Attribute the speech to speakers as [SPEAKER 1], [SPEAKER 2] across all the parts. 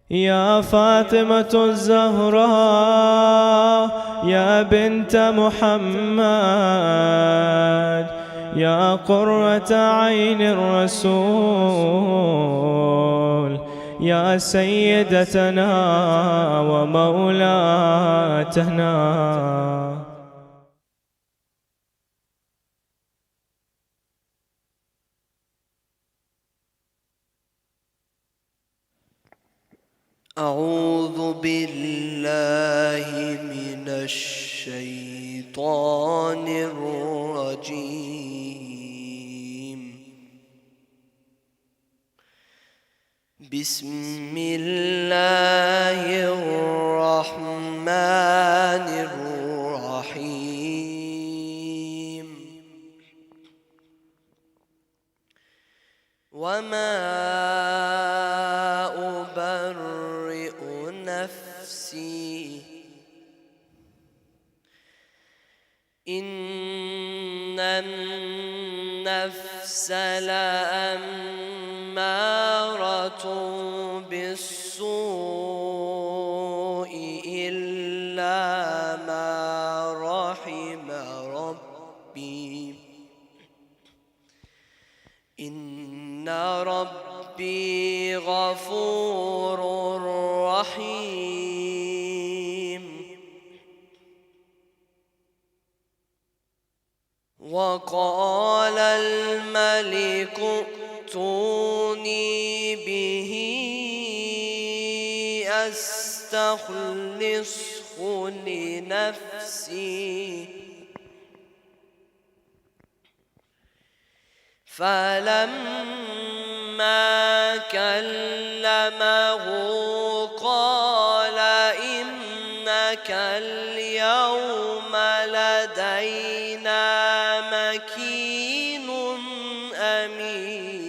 [SPEAKER 1] يا فاطمة الزهراء يا بنت محمد، يا قرة عين الرسول، يا سيدتنا ومولاتنا.
[SPEAKER 2] أعوذ بالله من الشيطان الرجيم. بسم الله الرحمن الرحيم. وما أبرئ نفسي إن النفس لأمارة بالسوء إلا ما رحم ربي إن ربي غفور رحيم. وقال الملك ائتوني به أستخلصه لنفسي. فلما كلمه قال إنك اليوم لدينا مكين أمين.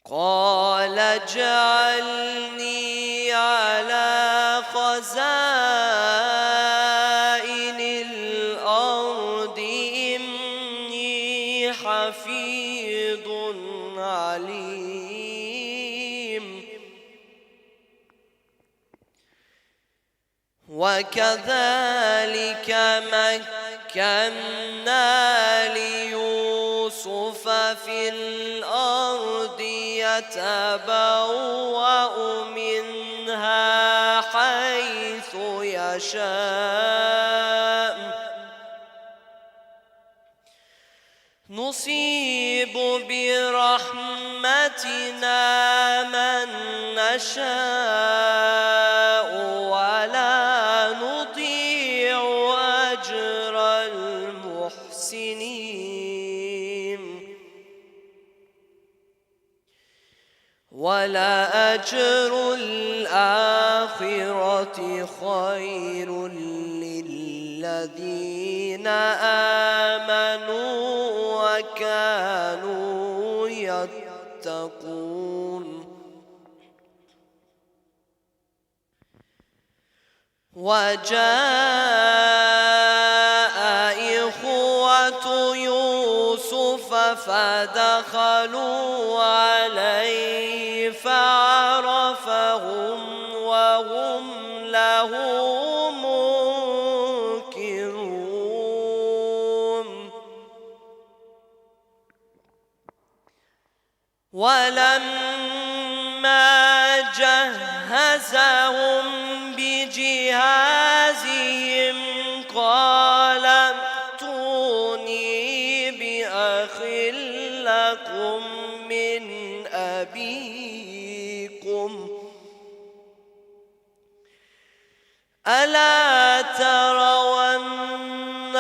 [SPEAKER 2] قال اجعلني على خزائن الأرض إني حفيظ عليم. وكذلك مكنا ليوسف في الأرض يتبوأ منها حيث يشاء نصيب برحمتنا من نشاء ولا نضيع أجر المحسنين. ولأجر الآخرة خير للذين آمنوا وكانوا يتقون. وجاء إخوة يوسف فدخلوا عليه فعرفهم وهم له منكرون. ولما جهزهم بجهازهم قال ائتوني بأخ لكم من أبيكم ألا ترون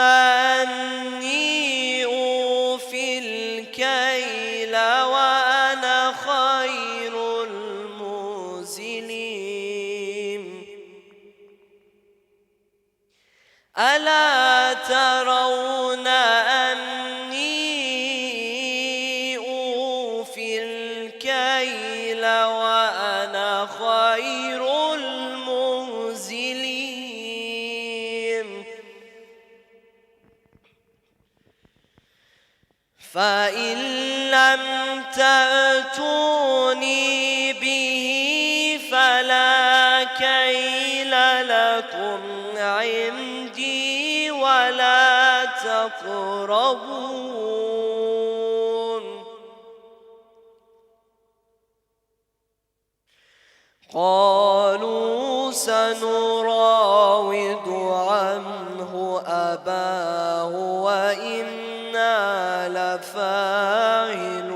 [SPEAKER 2] أني أوفي الكيل وأنا خير المنزلين. ألا ترون أني أوفي الكيل وأنا خير المنزلين. فإن لم تأتوني به فلا كيل لكم عندي ولا تقربون. قالوا سنراود عنه أباه وإنا لفاعلون.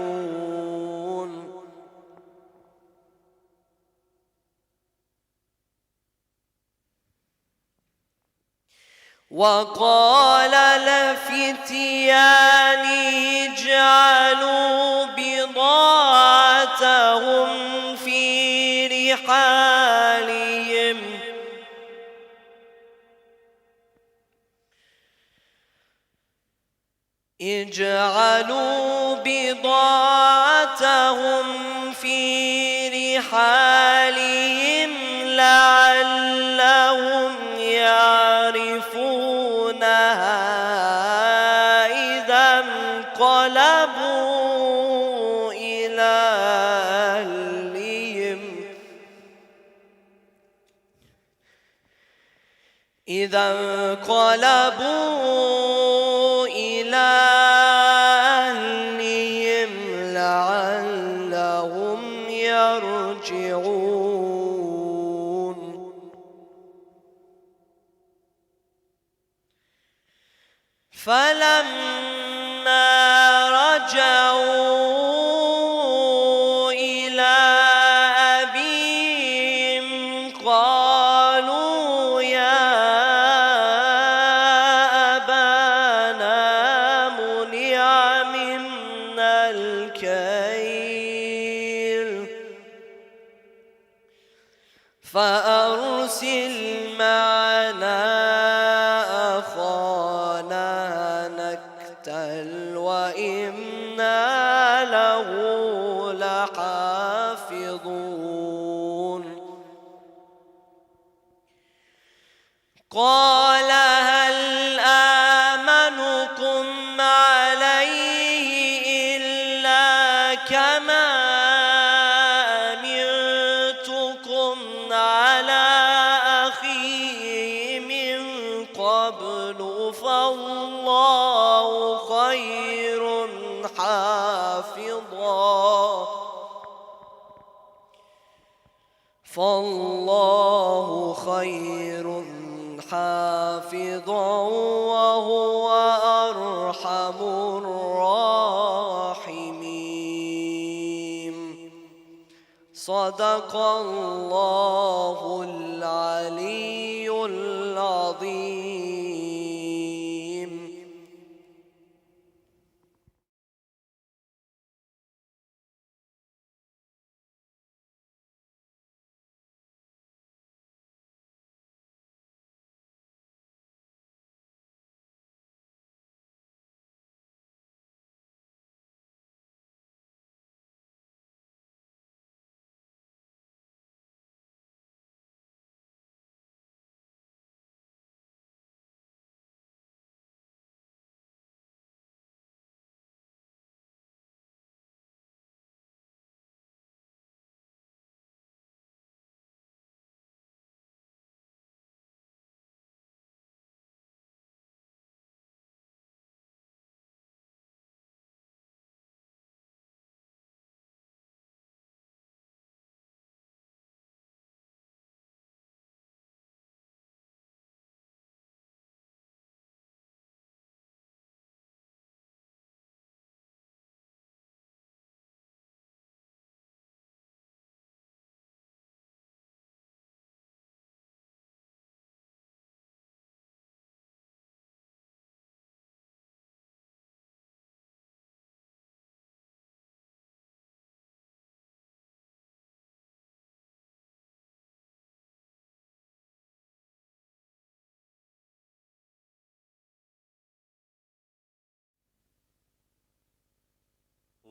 [SPEAKER 2] وقال لفتيان اجعلوا بضاعتهم في رحالهم لعلهم يعرفونها إذا انقلبوا إلى أهلهم لعلهم يرجعون. فلما رجعوا إلى أبيهم قالوا يا أبانا منع منا الكيل فأرسل معنا أخانا نكتل وإنا له لحافظون. قال هل آمنكم عليه إلا كما أمنتكم على أخيه من قبل فالله خير حافظا وهو أرحم الراحمين. صدق الله العلي العظيم.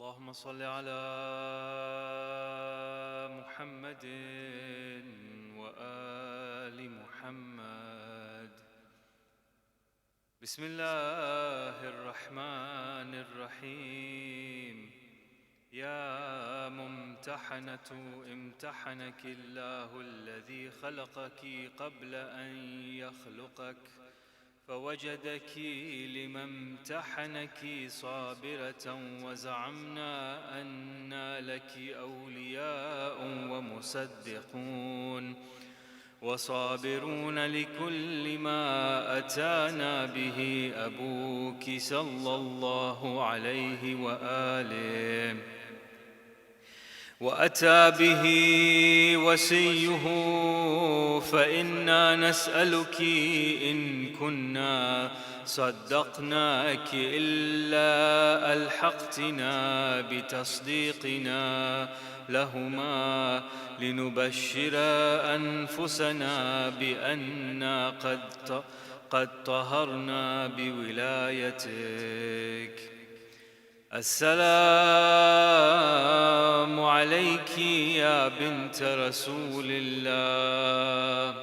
[SPEAKER 1] اللهم صل على محمد وآل محمد. بسم الله الرحمن الرحيم. يا ممتحنة امتحنك الله الذي خلقك قبل أن يخلقك فوجدك لما امتحنك صابرة وزعمنا أن لك أولياء ومصدقون وصابرون لكل ما أتانا به أبوك صلى الله عليه وآله وأتى به وسيه فإنا نسألك إن كنا صدقناك إلا ألحقتنا بتصديقنا لهما لنبشر أنفسنا بأننا قد طهرنا بولايتك. السلام عليك يا بنت رسول الله،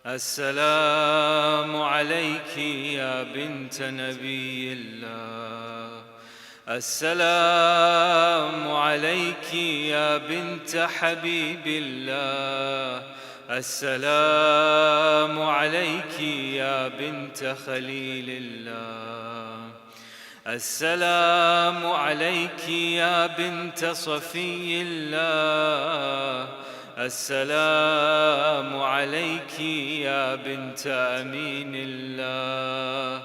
[SPEAKER 1] السلام عليك يا بنت نبي الله، السلام عليك يا بنت حبيب الله، السلام عليك يا بنت خليل الله، السلام عليك يا بنت صفي الله، السلام عليك يا بنت أمين الله،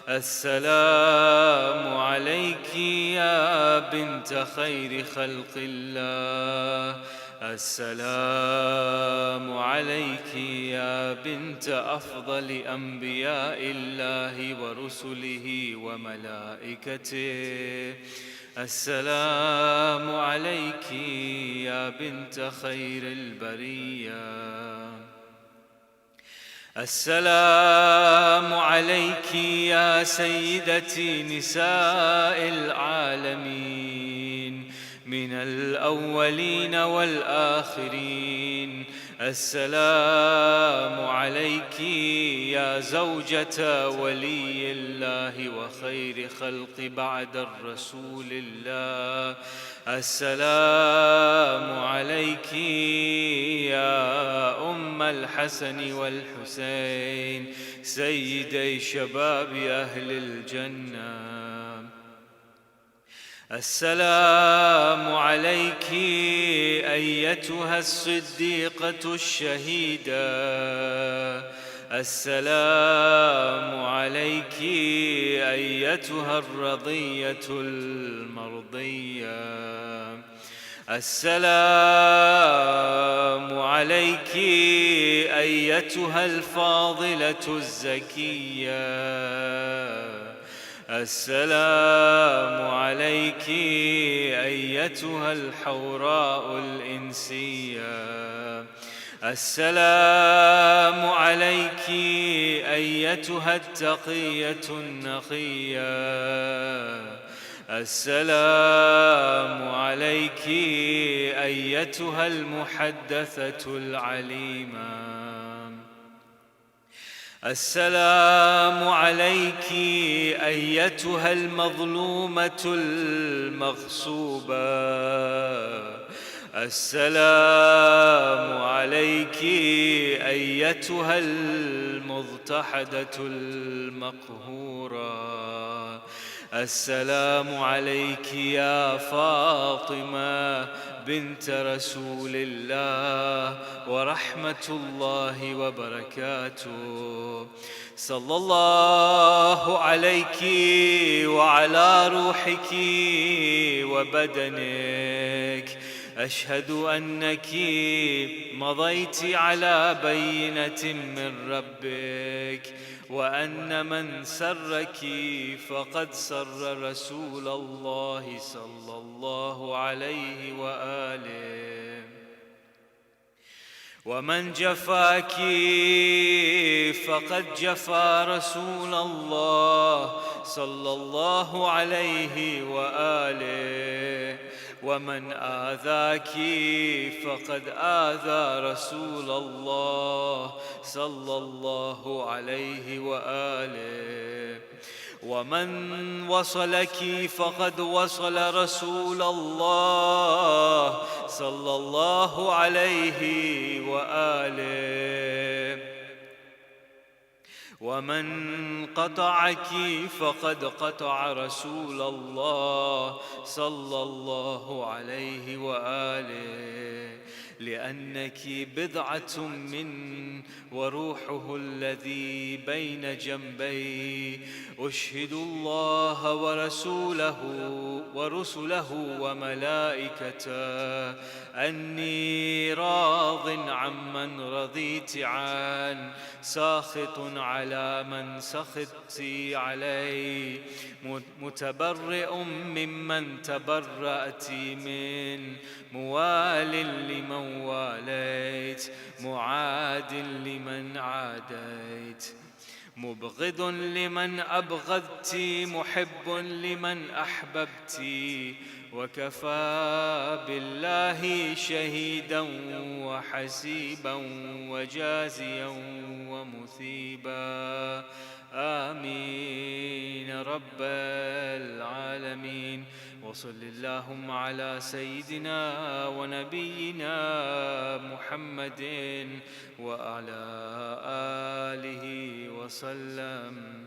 [SPEAKER 1] السلام عليك يا بنت خير خلق الله، السلام عليك يا بنت أفضل أنبياء الله ورسله وملائكته، السلام عليك يا بنت خير البرية، السلام عليك يا سيدتي نساء العالمين من الأولين والآخرين، السلام عليك يا زوجة ولي الله وخير خلق بعد الرسول الله، السلام عليك يا أم الحسن والحسين سيدي شباب أهل الجنة، السلام عليك أيتها الصديقة الشهيدة، السلام عليك أيتها الرضية المرضية، السلام عليك أيتها الفاضلة الزكية، السلام عليك أيتها الحوراء الإنسية، السلام عليك أيتها التقية النقية، السلام عليك أيتها المحدثة العليمة، السلام عليك أيتها المظلومة المغصوبة، السلام عليك أيتها المضطهدة المقهورة، السلام عليك يا فاطمة بنت رسول الله ورحمة الله وبركاته، صلى الله عليك وعلى روحك وبدنك، أشهد أنك مضيت على بينة من ربك، وأن من سرك فقد سر رسول الله صلى الله عليه وآله، ومن جفاك فقد جفا رسول الله صلى الله عليه وآله، ومن آذاك فقد آذى رسول الله صلى الله عليه وآله، ومن وصلك فقد وصل رسول الله صلى الله عليه وآله، ومن قطعك فقد قطع رسول الله صلى الله عليه وآله، لأنك بضعة من وروحه الذي بين جنبي. أشهد الله ورسله وملائكته أني راض عمن رضيت عنه، ساخط على من سخطت عليه، متبرئ ممن تبرأت منه، موال لمن واليت، معاد لمن عاديت، مبغض لمن أبغضت، محب لمن أحببت، وكفى بالله شهيدا وحسيبا وجازيا ومثيبا. آمين رب العالمين. وصل اللهم على سيدنا ونبينا محمد وعلى آله وسلم.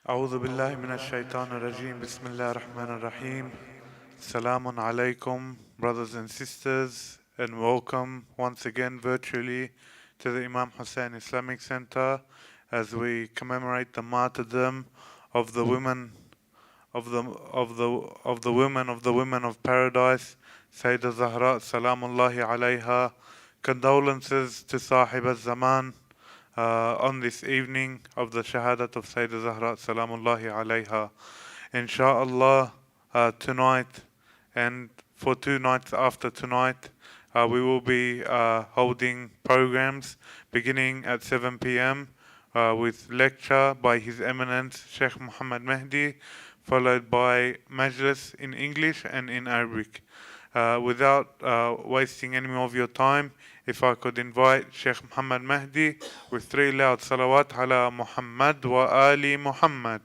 [SPEAKER 3] أعوذ بالله من الشيطان الرجيم. بسم الله الرحمن الرحيم. Salamun alaikum, brothers and sisters, and welcome once again virtually to the Imam Hussein Islamic Center as we commemorate the martyrdom of the women of the women of paradise, Sayyidah Zahra Salamullahi alayha. Condolences to Sahib al-Zaman on this evening of the Shahadat of Sayyidah Zahra Salamullahi alayha. Insha'Allah, tonight and for 2 nights after tonight, we will be holding programs beginning at 7 p.m. With lecture by His Eminence Sheikh Mohammed Mehdi, followed by Majlis in English and in Arabic. Without wasting any more of your time, if I could invite Sheikh Mohammed Mehdi with 3 loud salawat ala Muhammad wa Ali Muhammad.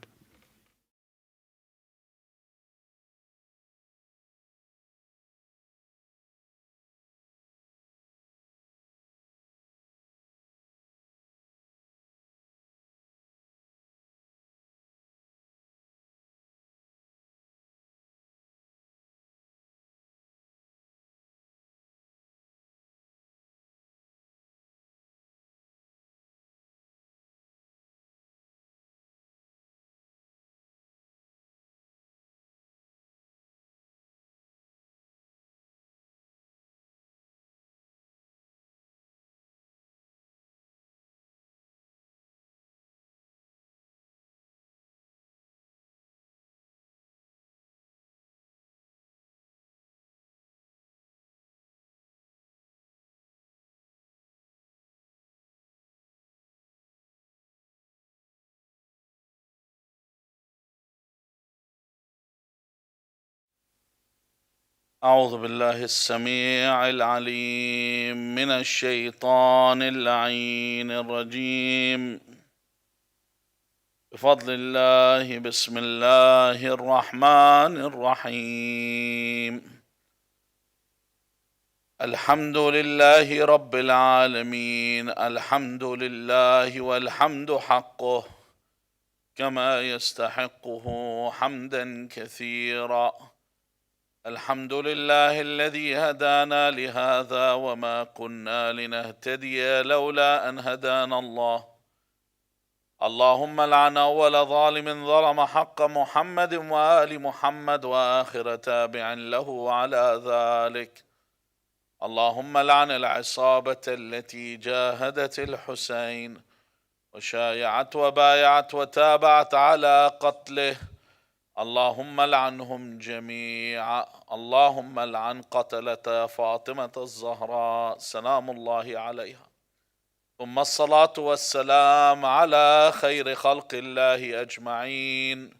[SPEAKER 4] أعوذ بالله السميع العليم من الشيطان اللعين الرجيم بفضل الله بسم الله الرحمن الرحيم الحمد لله رب العالمين الحمد لله والحمد حقه كما يستحقه حمدا كثيرا الحمد لله الذي هدانا لهذا وما كنا لنهتدي لولا أن هدانا الله اللهم لعن أول ظالم ظلم حق محمد وآل محمد وآخر تابع له على ذلك اللهم لعن العصابة التي جاهدت الحسين وشايعت وبايعت وتابعت على قتله اللهم لعنهم جميعا اللهم لعن قتلة فاطمة الزهراء سلام الله عليها ثم الصلاة والسلام على خير خلق الله أجمعين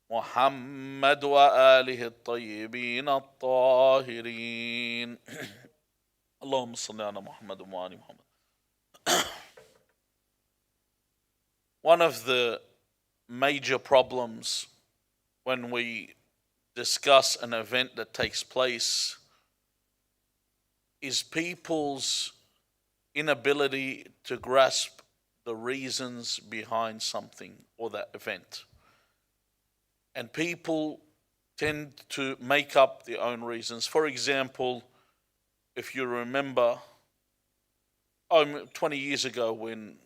[SPEAKER 4] محمد وآله الطيبين الطاهرين اللهم صل على محمد وآل محمد. One of the major problems when we discuss an event that takes place is people's inability to grasp the reasons behind something or that event. And people tend to make up their own reasons. For example, if you remember, 20 years ago when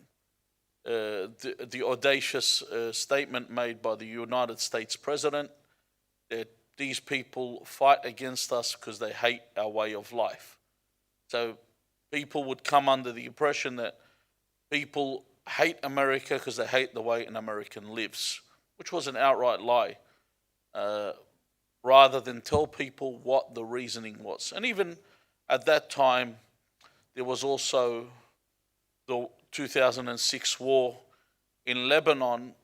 [SPEAKER 4] the audacious statement made by the United States President that these people fight against us because they hate our way of life. So people would come under the impression that people hate America because they hate the way an American lives, which was an outright lie, rather than tell people what the reasoning was. And even at that time, there was also the 2006 war in Lebanon,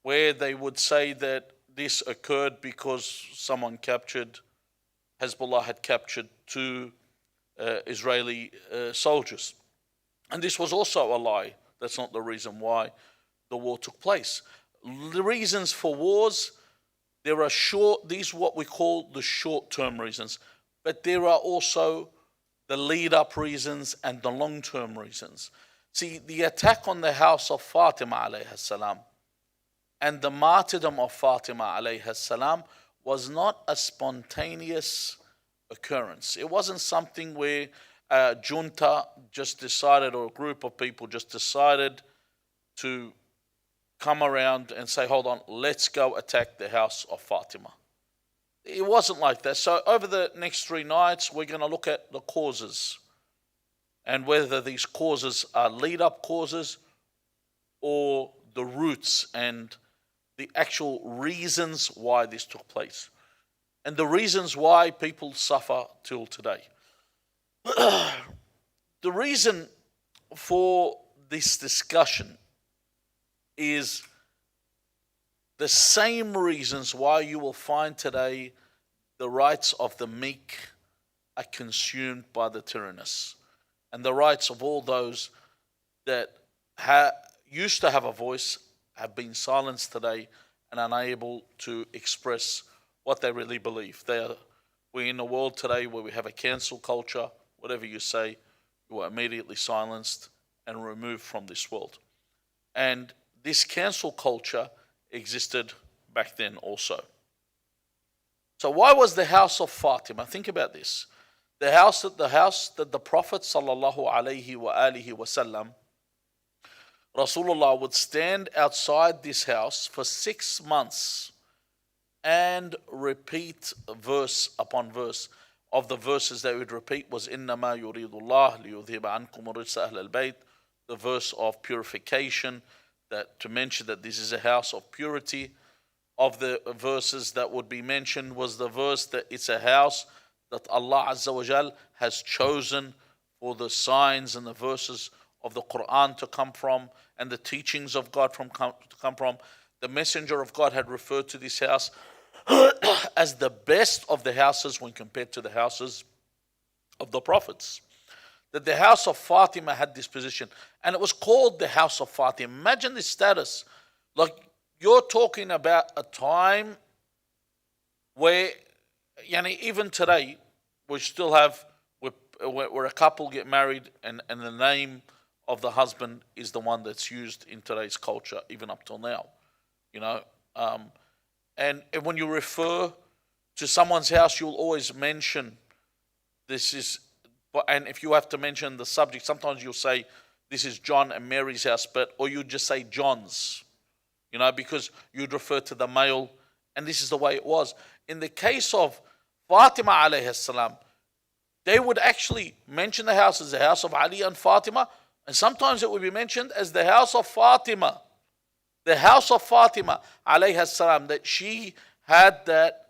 [SPEAKER 4] where they would say that this occurred because Hezbollah had captured two Israeli soldiers. And this was also a lie. That's not the reason why the war took place. The reasons for wars, there are these are what we call the short-term reasons, but there are also the lead-up reasons and the long-term reasons. See, the attack on the house of Fatima alayha salam and the martyrdom of Fatima alayha salam was not a spontaneous occurrence. It wasn't something where a junta just decided, or a group of people just decided to come around and say, hold on, let's go attack the house of Fatima. It wasn't like that. So over the next 3 nights, we're going to look at the causes and whether these causes are lead-up causes or the roots and the actual reasons why this took place. And the reasons why people suffer till today. The reason for this discussion is the same reasons why you will find today the rights of the meek are consumed by the tyrannous, and the rights of all those that used to have a voice have been silenced today and unable to express what they really believe. We're in a world today where we have a cancel culture. Whatever you say, you are immediately silenced and removed from this world. And this cancel culture existed back then also. So why was the house of Fatima? Think about this. The house that the Prophet sallallahu alaihi wasallam, Rasulullah would stand outside this house for 6 months and repeat verse upon verse. Of the verses that would repeat was إِنَّمَا يُرِيدُ اللَّهُ لِيُذْهِبَ عَنْكُمُ الرِّجْسَ أَهْلَ الْبَيْتِ, the verse of purification, that to mention that this is a house of purity. Of the verses that would be mentioned was the verse that it's a house that Allah Azza wa Jal has chosen for the signs and the verses of the Qur'an to come from, and the teachings of God to come from. The Messenger of God had referred to this house as the best of the houses when compared to the houses of the prophets. That the house of Fatima had this position, and it was called the House of Fatima. Imagine this status. Like, you're talking about a time where, even today, we still have, where a couple get married and the name of the husband is the one that's used in today's culture, even up till now. And when you refer to someone's house, you'll always mention this is, and if you have to mention the subject, sometimes you'll say this is John and Mary's house, or you just say John's, because you'd refer to the male, and this is the way it was. In the case of Fatima alayhi salam, they would actually mention the house as the house of Ali and Fatima, and sometimes it would be mentioned as the house of Fatima. The house of Fatima alayhi salam, that she had that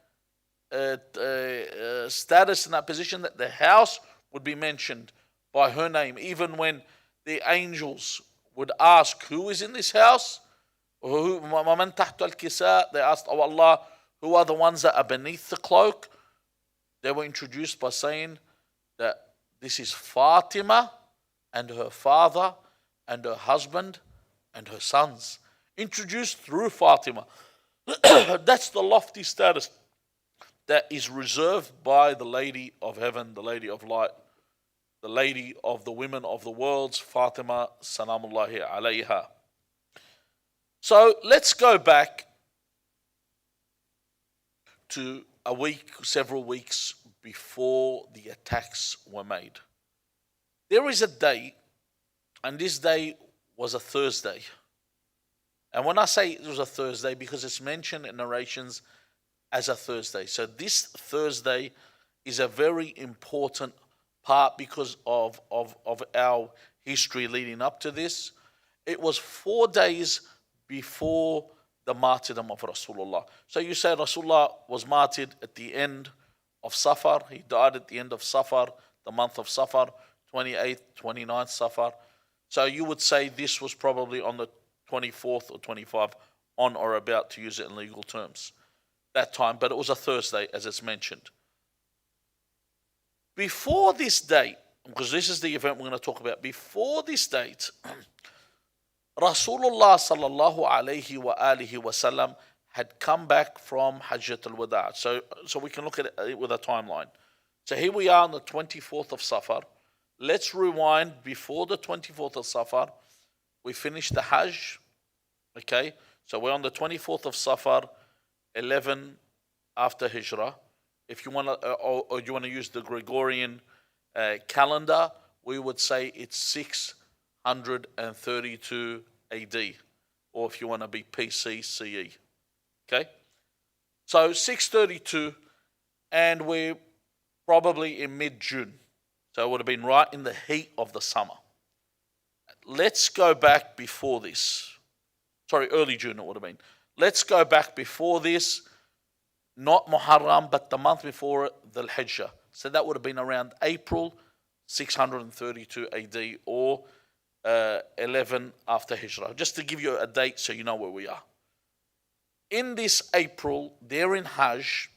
[SPEAKER 4] status and that position, that the house would be mentioned by her name. Even when the angels would ask, who is in this house? وَمَنْ تَحْتَ الْكِسَاءِ, they asked, oh Allah, who are the ones that are beneath the cloak? They were introduced by saying that this is Fatima and her father and her husband and her sons. Introduced through Fatima. That's the lofty status that is reserved by the Lady of Heaven, the Lady of Light, the Lady of the women of the worlds, Fatima Salamullahi alayha. So let's go back to several weeks before the attacks were made. There is a day, and this day was a Thursday. And when I say it was a Thursday, because it's mentioned in narrations as a Thursday. So this Thursday is a very important part because of our history leading up to this. It was 4 days before the martyrdom of Rasulullah. So you say Rasulullah was martyred at the end of Safar. He died at the end of Safar, the month of Safar, 28th, 29th Safar. So you would say this was probably on the 24th or 25th, on or about, to use it in legal terms, that time. But it was a Thursday, as it's mentioned. Before this date, because this is the event we're going to talk about, before this date, Rasulullah sallallahu alayhi wa alihi wasallam had come back from Hajjat al-Wada'. So we can look at it with a timeline. So here we are on the 24th of Safar. Let's rewind before the 24th of Safar. We finished the Hajj. Okay, so we're on the 24th of Safar, 11 after Hijrah. If you want to, or you want to use the Gregorian calendar, we would say it's 632 AD, or if you want to be PC, CE. Okay, so 632, and we're probably in mid-June. So it would have been right in the heat of the summer. Let's go back before this. Sorry, early June it would have been. Let's go back before this, not Muharram, but the month before it, the Hijjah. So that would have been around April 632 AD, or 11 after Hijrah. Just to give you a date so you know where we are. In this April, they're in Hajj.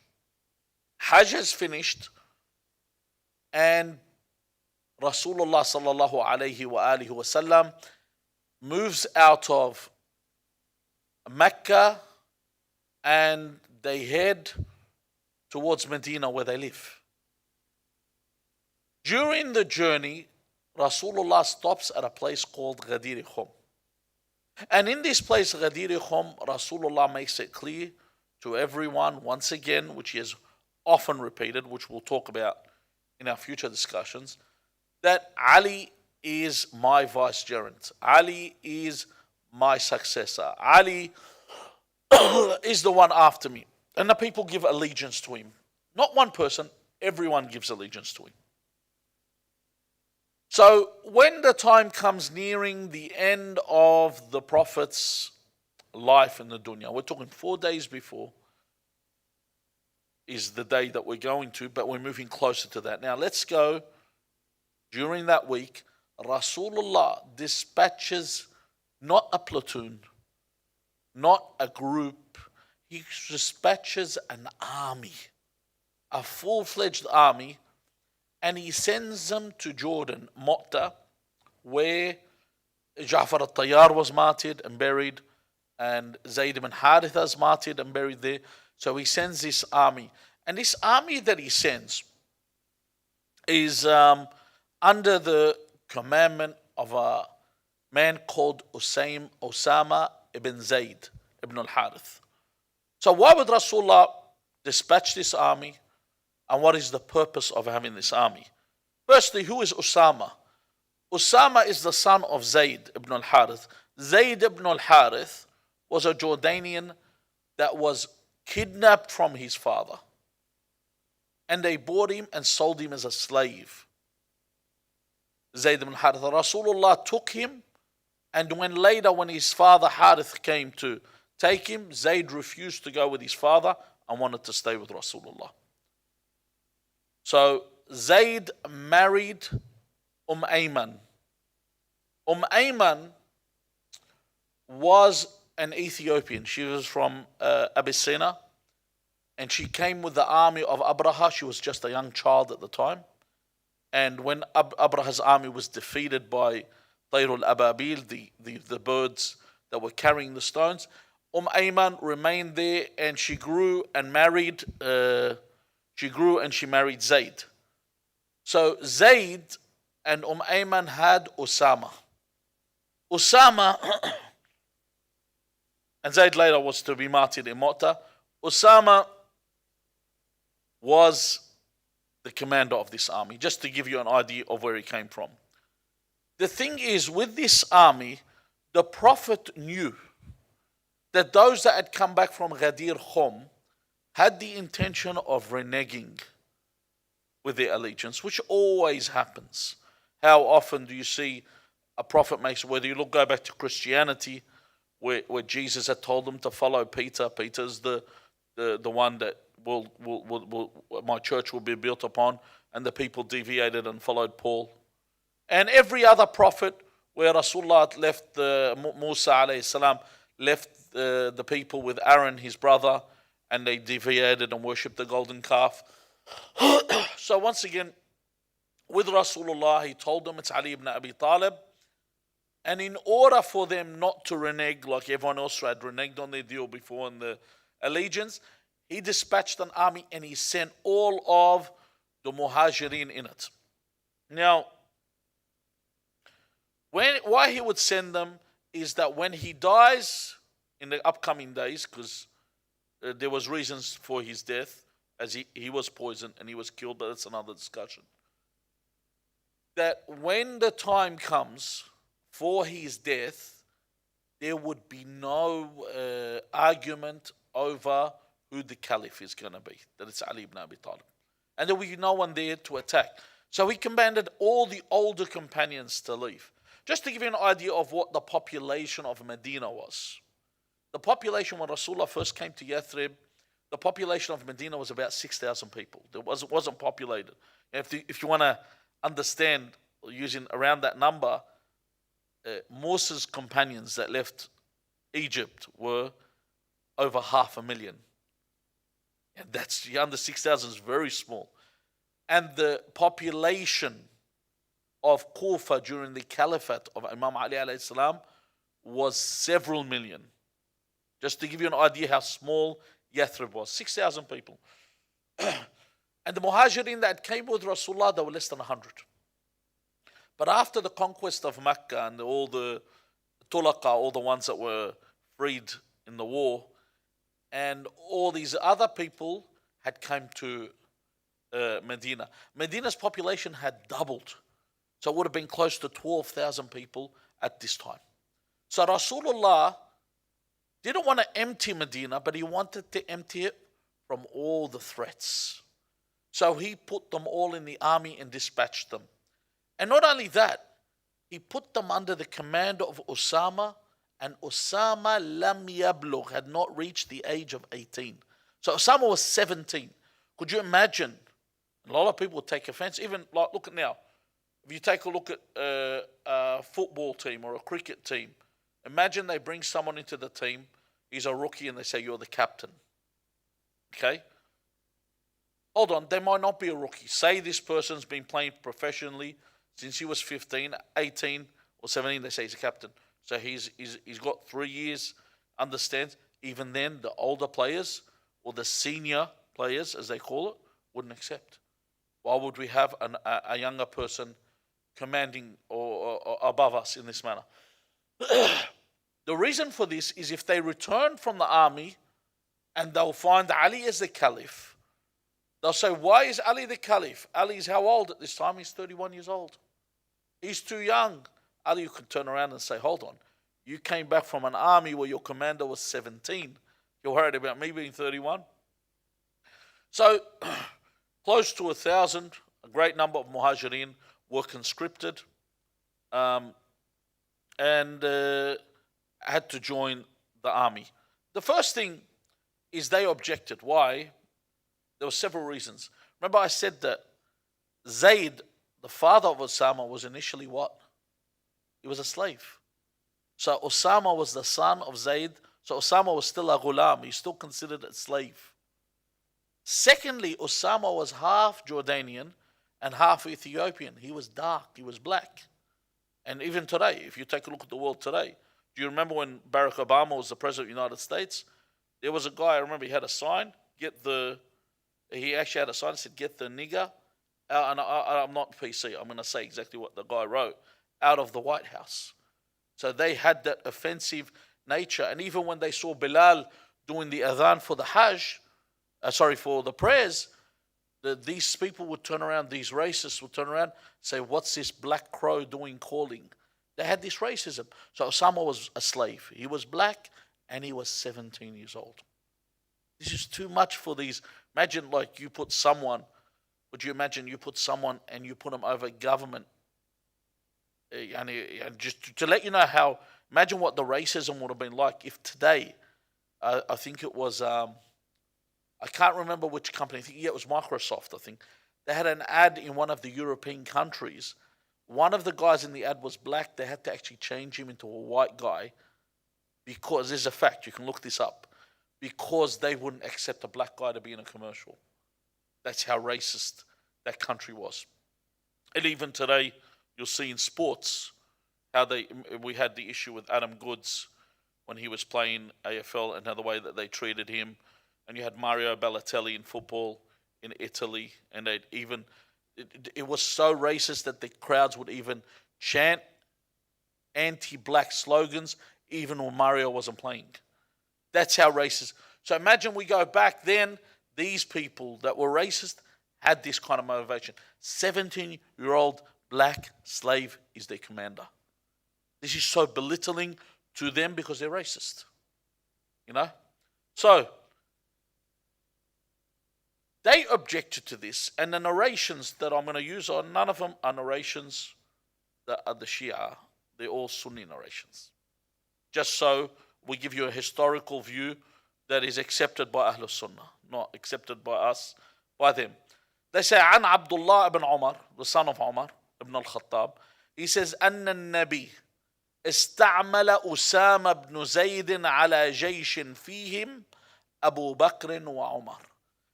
[SPEAKER 4] Hajj has finished, and Rasulullah sallallahu alayhi wa alihi wa sallam moves out of Mecca and they head towards Medina, where they live. During the journey, Rasulullah stops at a place called Ghadir Khum. And in this place, Ghadir Khum, Rasulullah makes it clear to everyone, once again, which he has often repeated, which we'll talk about in our future discussions, that Ali is my vicegerent. Ali is my successor. Ali is the one after me. And the people give allegiance to him. Not one person, everyone gives allegiance to him. So when the time comes nearing the end of the Prophet's life in the dunya, we're talking 4 days before is the day that we're going to, but we're moving closer to that. Now let's go. During that week, Rasulullah dispatches not a platoon, not a group. he dispatches an army, a full-fledged army, and he sends them to Jordan, Mu'tah, where Ja'far al-Tayyar was martyred and buried, and Zayd ibn Haritha is martyred and buried there. So he sends this army. And this army that he sends is under the commandment of a man called Osama ibn Zayd ibn al-Harith. So why would Rasulullah dispatch this army, and what is the purpose of having this army? Firstly, who is Osama? Osama is the son of Zayd ibn al-Harith. Zayd ibn al-Harith was a Jordanian that was kidnapped from his father. And they bought him and sold him as a slave. Zayd ibn al-Harith. Rasulullah took him, and when his father Harith came to take him, Zayd refused to go with his father and wanted to stay with Rasulullah. So Zayd married Ayman. Ayman was an Ethiopian. She was from Abyssinia, and she came with the army of Abraha. She was just a young child at the time. And when Abraha's army was defeated by Tayrul Ababil, the birds that were carrying the stones, Ayman remained there, and she grew and married. She married Zayd. So Zayd and Ayman had Osama. And Zayd later was to be martyred in Mu'tah. Osama was the commander of this army, just to give you an idea of where he came from. The thing is, with this army, the Prophet knew that those that had come back from Ghadir Khum had the intention of reneging with their allegiance, which always happens. How often do you see a prophet makes, whether you go back to Christianity, where Jesus had told them to follow Peter. Peter's the one that my church will be built upon, and the people deviated and followed Paul. And every other prophet where Rasulullah left Musa alayhi salam left the people with Aaron, his brother, and they deviated and worshipped the golden calf. So once again, with Rasulullah, he told them it's Ali ibn Abi Talib. And in order for them not to renege like everyone else had reneged on their deal before in the allegiance, he dispatched an army and he sent all of the Muhajirin in it. Now, why he would send them is that when he dies in the upcoming days, because there was reasons for his death, as he was poisoned and he was killed, but that's another discussion. That when the time comes for his death, there would be no argument over who the caliph is going to be, that it's Ali ibn Abi Talib. And there would be no one there to attack. So he commanded all the older companions to leave. Just to give you an idea of what the population of Medina was. The population when Rasulullah first came to Yathrib, the population of Medina was about 6,000 people. It wasn't populated. If you want to understand, using around that number, Moses' companions that left Egypt were over 500,000. And that's under 6,000 is very small. And the population of Kufa during the caliphate of Imam Ali alayhi salam was several million. Just to give you an idea how small Yathrib was, 6,000 people. And the Muhajirin that came with Rasulullah, they were less than 100. But after the conquest of Mecca and all the Tulaqa, all the ones that were freed in the war, and all these other people had come to Medina. Medina's population had doubled. So it would have been close to 12,000 people at this time. So Rasulullah didn't want to empty Medina, but he wanted to empty it from all the threats. So he put them all in the army and dispatched them. And not only that, he put them under the command of Osama, and Osama lam yablugh, had not reached the age of 18. So Osama was 17. Could you imagine? A lot of people would take offense. Even like, look at now. If you take a look at a football team or a cricket team, imagine they bring someone into the team he's a rookie and they say you're the captain. Okay? Hold on, they might not be a rookie. Say this person's been playing professionally since he was 15, 18 or 17, they say he's a captain. So he's got 3 years, understands. Even then, the older players or the senior players, as they call it, wouldn't accept. Why would we have a younger person commanding or above us in this manner? The reason for this is if they return from the army and they'll find Ali as the caliph, they'll say, why is Ali the caliph? Ali is how old at this time? He's 31 years old. He's too young. Ali could turn around and say, hold on, you came back from an army where your commander was 17. You're worried about me being 31? So, close to 1,000, a great number of muhajirin were conscripted and had to join the army. The first thing is they objected. Why? There were several reasons. Remember I said that Zayd, the father of Osama, was initially what? He was a slave. So Osama was the son of Zayd. So Osama was still a ghulam. He's still considered a slave. Secondly, Osama was half Jordanian and half Ethiopian. He was dark. He was black. And even today, if you take a look at the world today, do you remember when Barack Obama was the president of the United States? There was a guy, I remember he had a sign, he actually had a sign that said, get the nigger out, and I'm not PC, I'm going to say exactly what the guy wrote, out of the White House. So they had that offensive nature. And even when they saw Bilal doing the adhan for the Hajj, for the prayers, these people would turn around, these racists would turn around and say, what's this black crow doing calling? They had this racism. So Osama was a slave. He was black and he was 17 years old. This is too much for these. Imagine like you put someone, would you imagine you put someone and you put them over government? And just to let you know how, imagine what the racism would have been like if today, I think it was, I can't remember which company, I think it was Microsoft, I think. They had an ad in one of the European countries. One of the guys in the ad was black. They had to actually change him into a white guy because, there's a fact, you can look this up, because they wouldn't accept a black guy to be in a commercial. That's how racist that country was. And even today, you'll see in sports how we had the issue with Adam Goods when he was playing AFL and how the way that they treated him. And you had Mario Balotelli in football in Italy, and it was so racist that the crowds would even chant anti-black slogans even when Mario wasn't playing. That's how racist. So imagine we go back then, these people that were racist had this kind of motivation. 17-year-old black slave is their commander. This is so belittling to them because they're racist. You know? So, they objected to this, and the narrations that I'm going to use none of them are narrations that are the Shia. They're all Sunni narrations. Just so we give you a historical view that is accepted by Ahlul Sunnah, not accepted by us, by them. They say, عن Abdullah ibn Umar, the son of Umar ibn al-Khattab, he says, أن النبي استعمل أسامة بن زيد على جيش فيهم أبو بكر وعمر.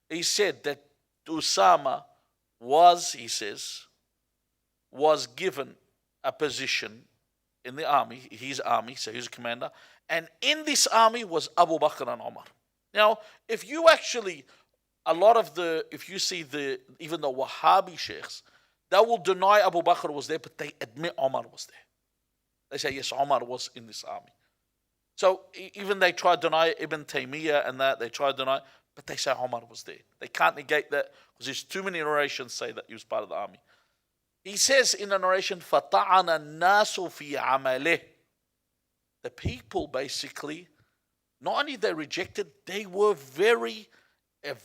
[SPEAKER 4] He said that Usama was given a position in the army, his army, so he's a commander, and in this army was Abu Bakr and Umar. Now, if you actually, if you see even the Wahhabi sheikhs, they will deny Abu Bakr was there, but they admit Umar was there. They say, yes, Umar was in this army. So even they try to deny Ibn Taymiyyah and that, they try to deny, but they say Umar was there. They can't negate that because there's too many narrations say that he was part of the army. He says in the narration, فَطَعَنَ النَّاسُ فِي عَمَلِهِ. The people basically, not only they rejected, they were very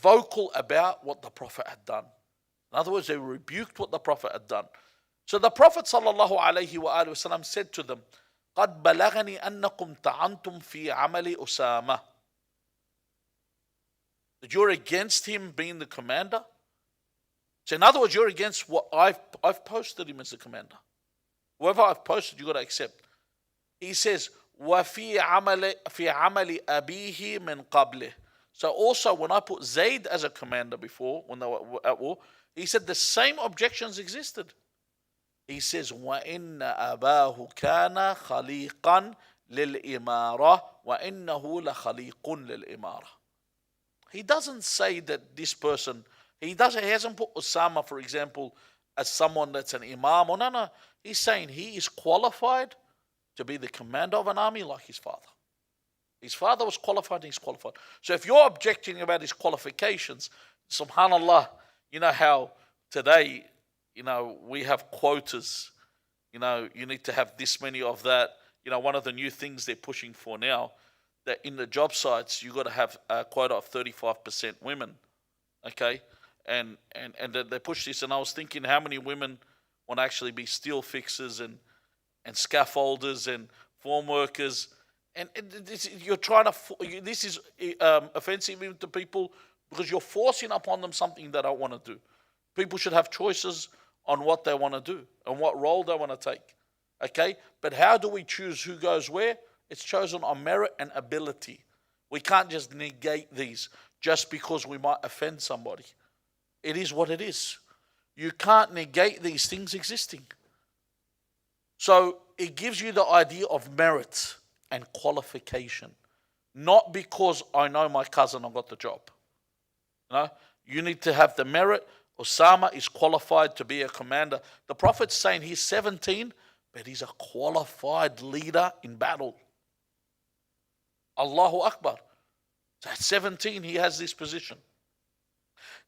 [SPEAKER 4] vocal about what the Prophet had done. In other words, they rebuked what the Prophet had done. So the Prophet ﷺ said to them, قَدْ بَلَغَنِي أَنَّكُمْ تَعَنْتُمْ فِي عَمَلِ أُسَامَةِ. That you're against him being the commander. So in other words, you're against what I've posted him as the commander. Whoever I've posted, you've got to accept. He says, وفي عمل أبيه من قبله. So also when I put Zayd as a commander before, when they were at war, he said the same objections existed. He says, وَإِنَّ أَبَاهُ كَانَ خَلِيقًا لِلْإِمَارَةِ وَإِنَّهُ لَخَلِيقٌ لِلْإِمَارَةِ. He doesn't say that this person, he hasn't put Osama, for example, as someone that's an imam. Or no. He's saying he is qualified to be the commander of an army like his father. His father was qualified and he's qualified. So if you're objecting about his qualifications, subhanallah, you know how today, we have quotas. You need to have this many of that. One of the new things they're pushing for now, that in the job sites, you've got to have a quota of 35% women. Okay? And they push this, and I was thinking how many women want to actually be steel fixers and scaffolders and form workers. And this is offensive even to people because you're forcing upon them something they don't want to do. People should have choices on what they want to do and what role they want to take. Okay? But how do we choose who goes where? It's chosen on merit and ability. We can't just negate these just because we might offend somebody. It is what it is. You can't negate these things existing. So it gives you the idea of merit and qualification. Not because I know my cousin, I got the job. You need to have the merit. Osama is qualified to be a commander. The Prophet's saying he's 17, but he's a qualified leader in battle. Allahu Akbar. So at 17, he has this position.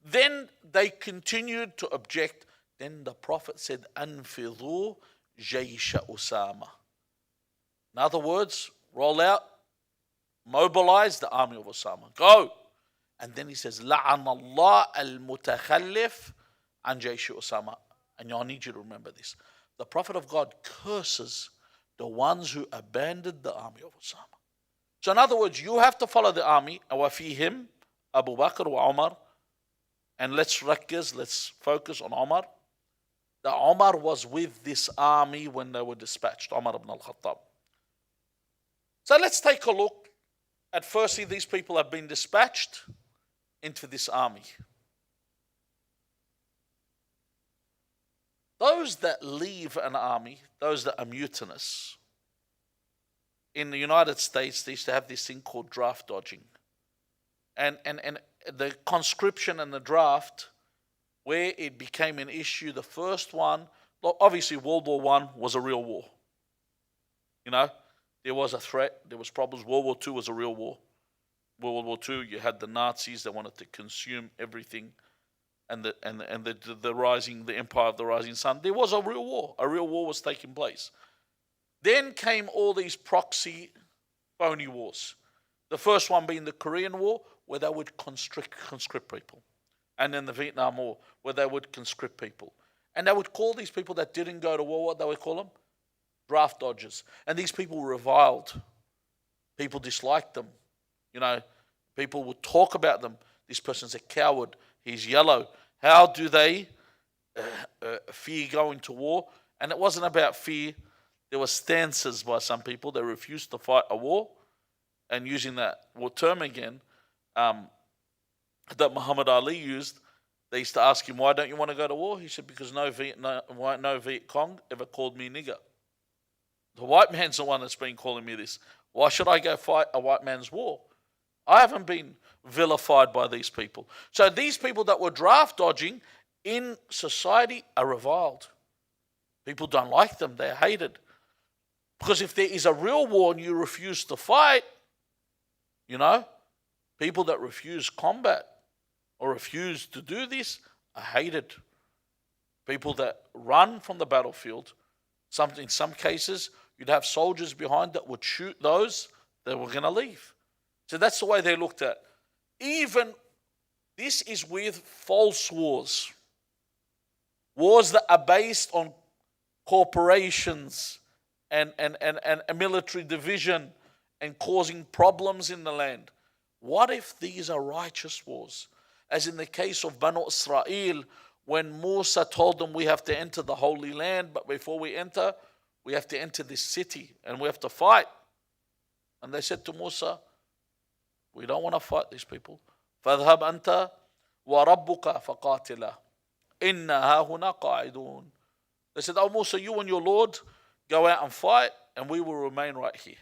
[SPEAKER 4] Then they continued to object. Then the Prophet said, Anfidhu Jaysha Osama. In other words, roll out, mobilize the army of Osama. Go. And then he says, لَعَنَ اللَّهَ الْمُتَخَلِّفِ عَنْ جَيْشِ Osama. And I need you to remember this. The Prophet of God curses the ones who abandoned the army of Osama. So in other words, you have to follow the army. وَفِيهِمْ Abu Bakr wa Umar. And let's focus on Umar. That Umar was with this army when they were dispatched. Umar ibn al-Khattab. So let's take a look at firstly, these people have been dispatched into this army. Those that leave an army, those that are mutinous, in the United States, they used to have this thing called draft dodging. And the conscription and the draft, where it became an issue, the first one, obviously World War I was a real war. There was a threat, there was problems. World War II was a real war. World War II, you had the Nazis that wanted to consume everything, and the empire of the rising sun. There was a real war. A real war was taking place. Then came all these proxy, phony wars. The first one being the Korean War, where they would conscript people, and then the Vietnam War, where they would conscript people, and they would call these people that didn't go to war, what they would call them? Draft dodgers. And these people were reviled. People disliked them. People would talk about them. This person's a coward. He's yellow. How do they fear going to war? And it wasn't about fear. There were stances by some people. They refused to fight a war. And using that term again, that Muhammad Ali used, they used to ask him, why don't you want to go to war? He said, because no Viet Cong ever called me nigger. The white man's the one that's been calling me this. Why should I go fight a white man's war? I haven't been vilified by these people. So these people that were draft dodging in society are reviled. People don't like them. They're hated. Because if there is a real war and you refuse to fight, people that refuse combat or refuse to do this are hated. People that run from the battlefield, in some cases, you'd have soldiers behind that would shoot those that were going to leave. So that's the way they looked at. Even this is with false wars. Wars that are based on corporations and a military division and causing problems in the land. What if these are righteous wars? As in the case of Banu Israel, when Musa told them we have to enter the Holy Land, but before we enter, we have to enter this city and we have to fight. And they said to Musa, we don't want to fight these people. فَاذْهَبْ أَنْتَ وَرَبُّكَ فَقَاتِلَا إِنَّا هَاهُنَا قَاعِدُونَ. They said, oh Musa, you and your Lord go out and fight, and we will remain right here.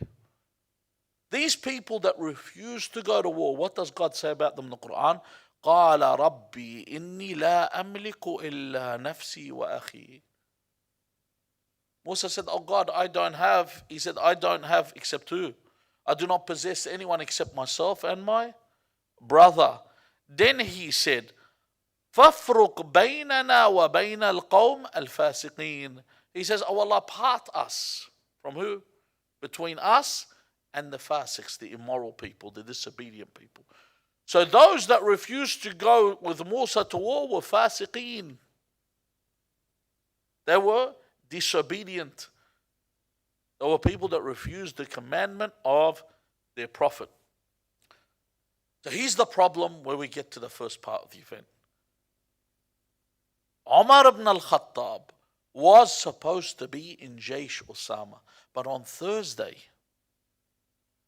[SPEAKER 4] These people that refuse to go to war, what does God say about them in the Qur'an? قَالَ رَبِّي إِنِّي لَا أَمْلِكُ إِلَّا نَفْسِي وَأَخِي. Musa said, oh God, I don't have except who? I do not possess anyone except myself and my brother. Then he said, فَافْرُقْ بَيْنَنَا وَبَيْنَ الْقَوْمِ الْفَاسِقِينَ. He says, oh Allah, part us. From who? Between us and the fasiqs, the immoral people, the disobedient people. So those that refused to go with Musa to war were fasiqeen. They were disobedient. They were people that refused the commandment of their prophet. So here's the problem where we get to the first part of the event. Umar ibn al-Khattab was supposed to be in Jaysh Osama, but on Thursday,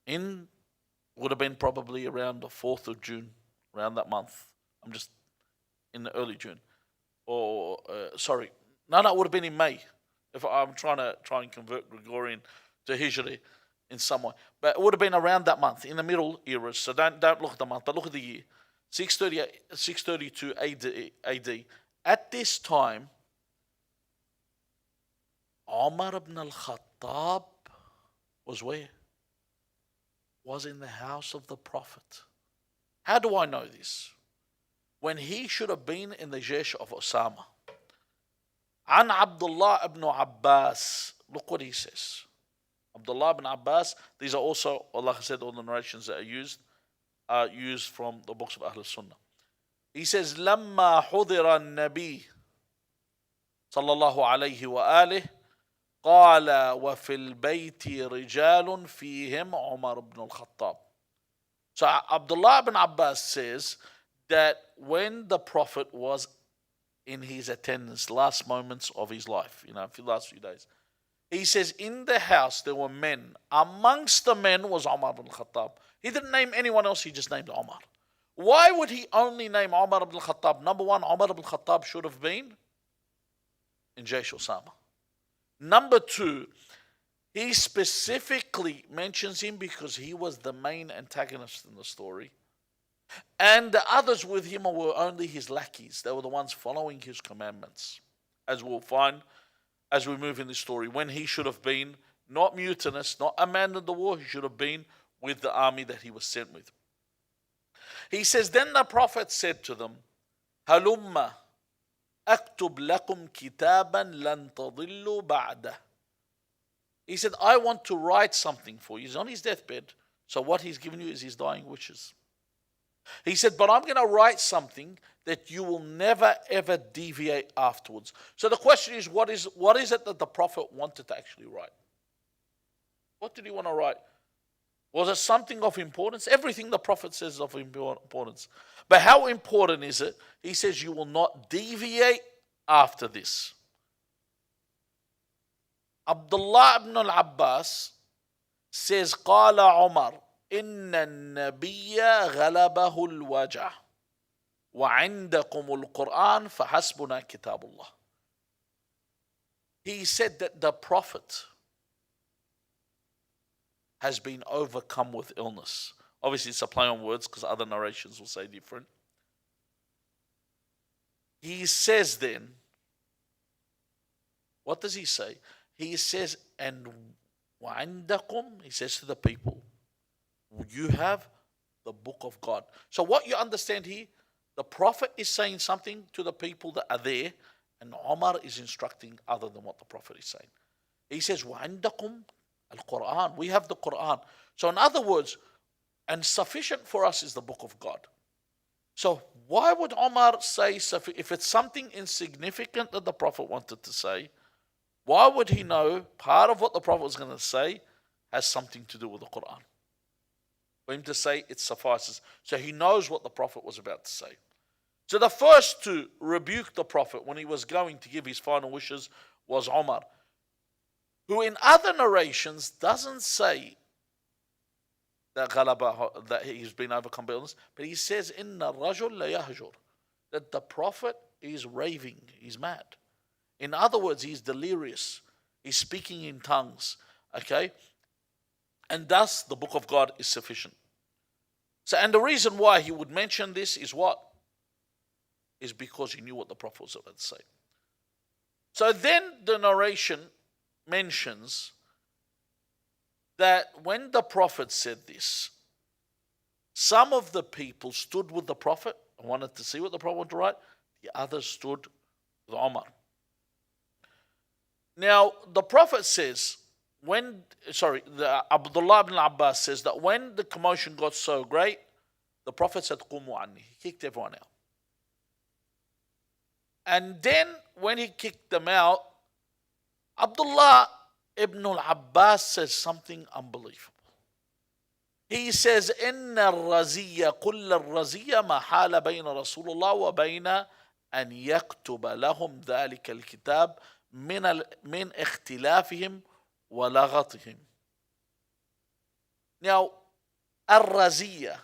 [SPEAKER 4] would have been probably around the 4th of June, around that month. I'm just in the early June. Or, sorry, no, it would have been in May. If I'm trying and convert Gregorian to Hijri in some way. But it would have been around that month, in the middle eras. So don't look at the month, but look at the year. 632 AD. At this time, Umar ibn al-Khattab was where? Was in the house of the Prophet. How do I know this? When he should have been in the Jaysh of Osama. An Abdullah ibn Abbas. Look what he says. Abdullah ibn Abbas. These are also, like I said, all the narrations that are used from the books of Ahl Sunnah. He says, لما حضر النبي صلى الله عليه وآله قال وفي البيت رجال فيهم عمر بن الخطاب. So Abdullah ibn Abbas says that when the Prophet was in his attendance, last moments of his life, for the last few days, he says in the house there were men. Amongst the men was Umar ibn Khattab. He didn't name anyone else, he just named Umar. Why would he only name Umar ibn Khattab? Number one, Umar ibn Khattab should have been in Jaysh Osama. Number two, he specifically mentions him because he was the main antagonist in the story. And the others with him were only his lackeys. They were the ones following his commandments. As we'll find as we move in the story, when he should have been not mutinous, not abandoned the war, he should have been with the army that he was sent with. He says, then the Prophet said to them, Halumma aktub lakum kitaban lan tadillu ba'dah. He said, I want to write something for you. He's on his deathbed. So what he's given you is his dying wishes. He said, but I'm going to write something that you will never ever deviate afterwards. So the question is, what is it that the Prophet wanted to actually write? What did he want to write? Was it something of importance? Everything the Prophet says is of importance. But how important is it? He says, you will not deviate after this. Abdullah ibn al-Abbas says, قال عمر إن النبي غلبه الوجع وعندكم القرآن فحسبنا كتاب الله. He said that the Prophet has been overcome with illness. Obviously, it's a play on words because other narrations will say different. He says then, what does he say? He says, and وَعِنْدَكُمْ, he says to the people, you have the book of God. So what you understand here, the Prophet is saying something to the people that are there, and Umar is instructing other than what the Prophet is saying. He says, وَعِنْدَكُمْ Al-Qur'an, we have the Qur'an. So in other words, and sufficient for us is the book of God. So why would Umar say, if it's something insignificant that the Prophet wanted to say, why would he know part of what the Prophet was going to say has something to do with the Qur'an? For him to say it suffices. So he knows what the Prophet was about to say. So the first to rebuke the Prophet when he was going to give his final wishes was Umar, who in other narrations doesn't say that ghalaba, that he's been overcome by illness. But he says, Inna rajul la yahjur, that the Prophet is raving, he's mad. In other words, he's delirious. He's speaking in tongues. Okay? And thus the book of God is sufficient. So, and the reason why he would mention this is what? Is because he knew what the Prophet was about to say. So then the narration mentions that when the Prophet said this, some of the people stood with the Prophet and wanted to see what the Prophet wanted to write. The others stood with Umar. Now, the Prophet says, Abdullah ibn Abbas says that when the commotion got so great, the Prophet said, Qumu anni. He kicked everyone out. And then when he kicked them out, Abdullah ibn al-Abbas says something unbelievable. He says, إن الرزية كل الرزية ما حال بين رسول الله وبين أن يكتب لهم ذلك الكتاب من اختلافهم ولغطهم. Now, الرزية,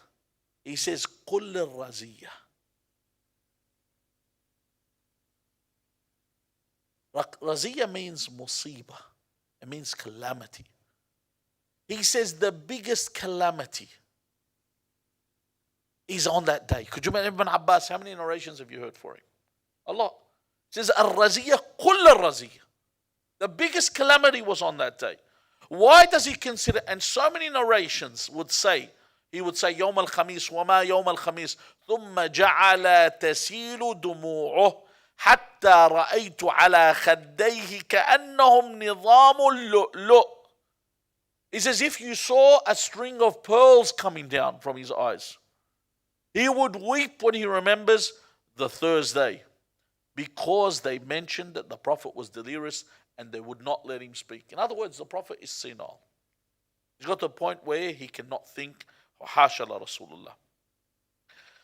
[SPEAKER 4] he says كل الرزية. Raziyah means musibah. It means calamity. He says the biggest calamity is on that day. Could you imagine Ibn Abbas? How many narrations have you heard for him? A lot. It says Al-Raziyah, Kull Al-Raziyah. The biggest calamity was on that day. Why does he consider, and so many narrations would say, he would say, يوم الخميس وما يوم الخميس ثم جعل تسيل دموعه حتى رأيت على خديه كأنهم نظام اللؤلؤ. It's as if you saw a string of pearls coming down from his eyes. He would weep when he remembers the Thursday because they mentioned that the Prophet was delirious and they would not let him speak. In other words, the Prophet is senile. He's got to a point where he cannot think. Hasha la Rasulullah.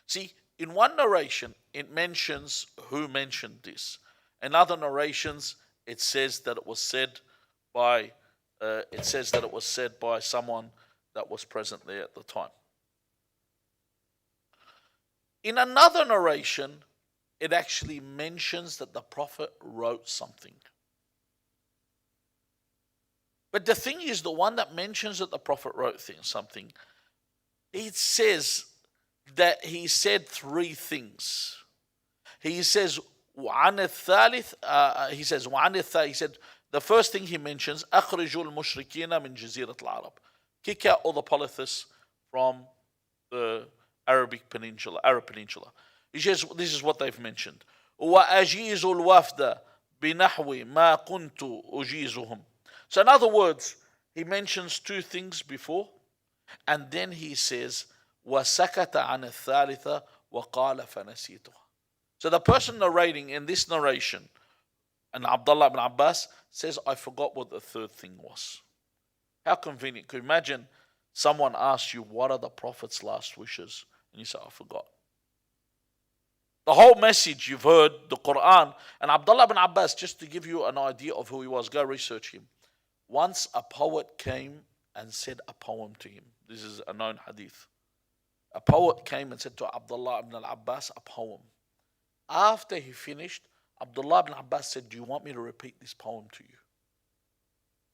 [SPEAKER 4] See, in one narration, it mentions who mentioned this. In other narrations, it says that it was said by someone that was present there at the time. In another narration, it actually mentions that the Prophet wrote something. But the thing is, the one that mentions that the Prophet wrote something, it says that he said three things. He says, he said, the first thing he mentions, أخرجوا المشركين من جزيرة العرب. Kick out all the polytheists from the Arab Peninsula. He says, this is what they've mentioned. وأجيز الوفد بنحو ما كنت أجيزهم. So in other words, he mentions two things before, and then he says, وَسَكَتَ عَنِ الثَّالِثَةِ وَقَالَ فَنَسِيتُهَا. So the person narrating in this narration, and Abdullah ibn Abbas, says, I forgot what the third thing was. How convenient. Could you imagine someone asks you, what are the Prophet's last wishes? And you say, I forgot. The whole message you've heard, the Qur'an, and Abdullah ibn Abbas, just to give you an idea of who he was, go research him. Once a poet came and said a poem to him. This is a known hadith. A poet came and said to Abdullah ibn al-Abbas a poem. After he finished, Abdullah ibn Abbas said, do you want me to repeat this poem to you?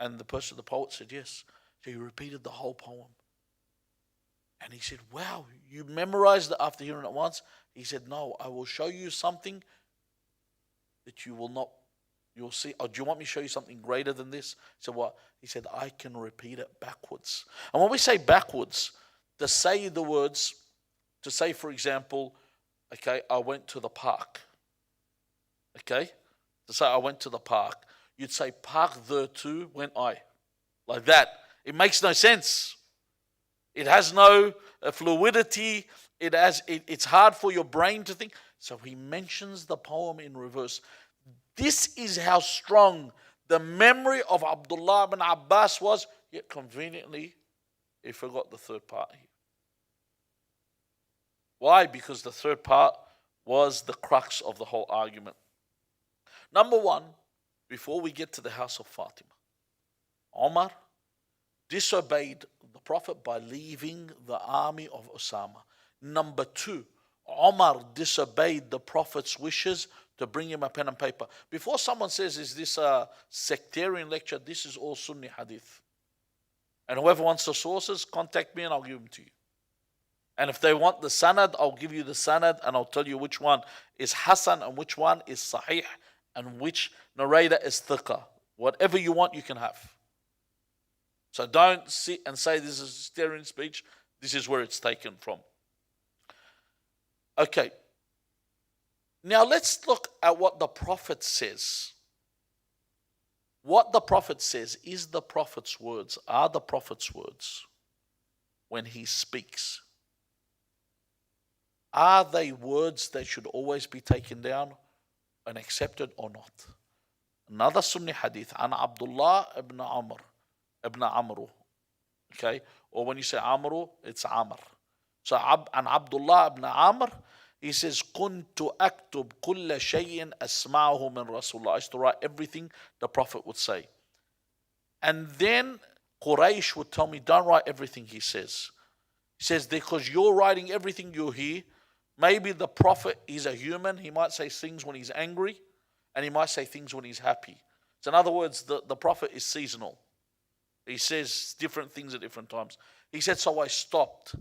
[SPEAKER 4] And the poet said, yes. So he repeated the whole poem. And he said, wow, you memorized it after hearing it once? He said, no, I will show you something that you will not, you'll see. Oh, do you want me to show you something greater than this? He said, what? He said, I can repeat it backwards. And when we say backwards, to say the words, to say, for example, okay, I went to the park. Okay? To say I went to the park. You'd say, park there too went I. Like that. It makes no sense. It has no fluidity. It's hard for your brain to think. So he mentions the poem in reverse. This is how strong the memory of Abdullah ibn Abbas was, yet conveniently he forgot the third part here. Why? Because the third part was the crux of the whole argument. Number one, before we get to the House of Fatima, Omar disobeyed the Prophet by leaving the army of Osama. Number 2, Omar disobeyed the Prophet's wishes to bring him a pen and paper. Before someone says, is this a sectarian lecture? This is all Sunni hadith. And whoever wants the sources, contact me and I'll give them to you. And if they want the sanad, I'll give you the sanad and I'll tell you which one is Hasan and which one is Sahih and which narrator is Thiqa. Whatever you want, you can have. So don't sit and say this is a sectarian speech. This is where it's taken from. Okay. Now let's look at what the Prophet says. What the Prophet says is the Prophet's words, are the Prophet's words when he speaks. Are they words that should always be taken down and accepted or not? Another Sunni hadith, an Abdullah ibn Amr. Okay? Or when you say Amru, it's Amr. So an Abdullah ibn Amr, he says, كنت أكتب كل شيء أسمعه من رسول الله. I used to write everything the Prophet would say. And then Quraysh would tell me, don't write everything he says. He says, because you're writing everything you hear, maybe the Prophet is a human. He might say things when he's angry, and he might say things when he's happy. So in other words, the Prophet is seasonal. He says different things at different times. He said, so I stopped.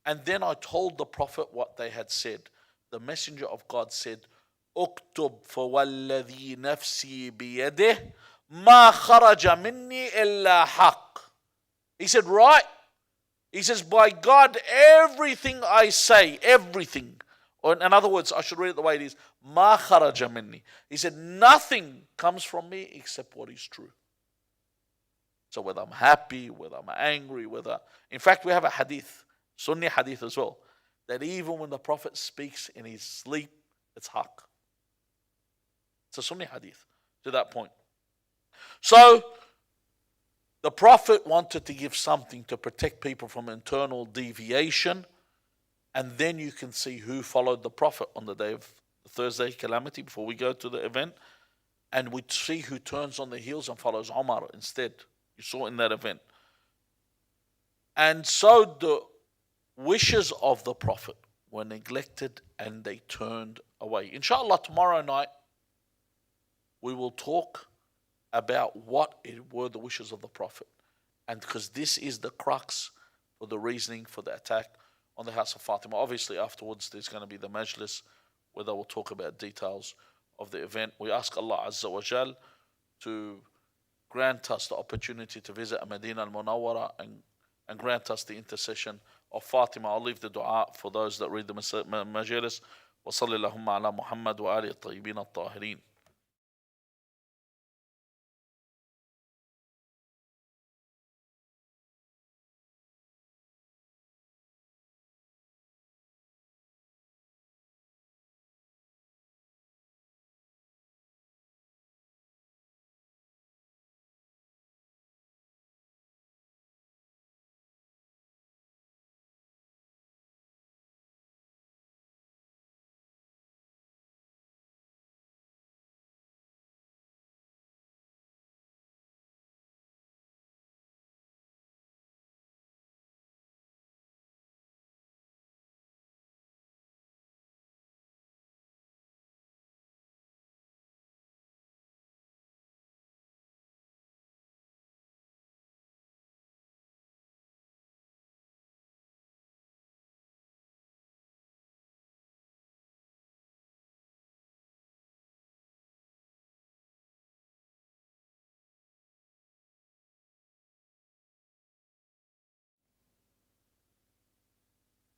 [SPEAKER 4] And then I told the Prophet what they had said. The Messenger of God said, اكتب فوالذي نفسي بيده ما خرج مني إلا حق. He said, right. He says, by God, everything I say, everything. Or in other words, I should read it the way it is. ما خرج مني. He said, nothing comes from me except what is true. So whether I'm happy, whether I'm angry, in fact, we have a hadith, Sunni hadith as well, that even when the Prophet speaks in his sleep, it's haqq. It's a Sunni hadith to that point. So, the Prophet wanted to give something to protect people from internal deviation, and then you can see who followed the Prophet on the day of the Thursday calamity before we go to the event, and we see who turns on the heels and follows Omar instead. You saw in that event. And so the wishes of the Prophet were neglected and they turned away. Inshallah, tomorrow night we will talk about what were the wishes of the Prophet. And because this is the crux for the reasoning for the attack on the House of Fatima. Obviously, afterwards there's going to be the Majlis where they will talk about details of the event. We ask Allah Azza wa Jal to grant us the opportunity to visit Medina al-Munawwara and grant us the intercession of Fatima. I'll leave the dua for those that read the Majlis. Wa sallallahu ala Muhammad wa alihi at-tayyibin at-tahirin.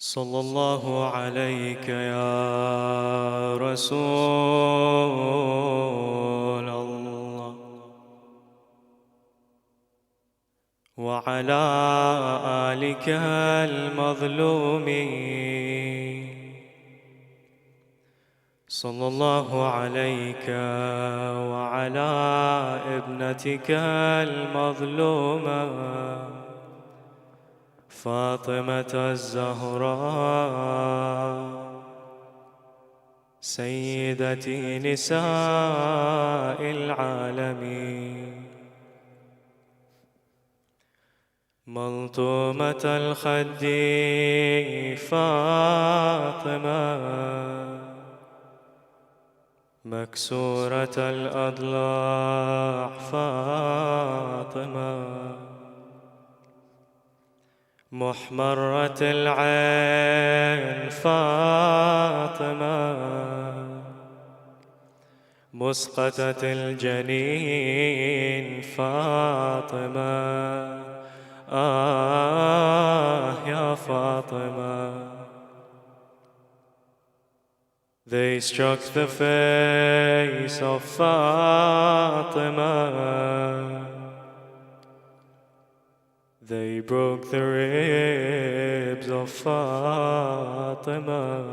[SPEAKER 1] صلى الله عليك يا رسول الله وعلى آلك المظلومين صلى الله عليك وعلى ابنتك المظلومة فاطمة الزهراء سيدتي نساء العالمين ملطومة الخد فاطمة مكسورة الأضلاع فاطمة محمرة العين فاطمة مسقطة الجنين فاطمة يا فاطمة. They struck the face of Fatima. They broke the ribs of Fatima.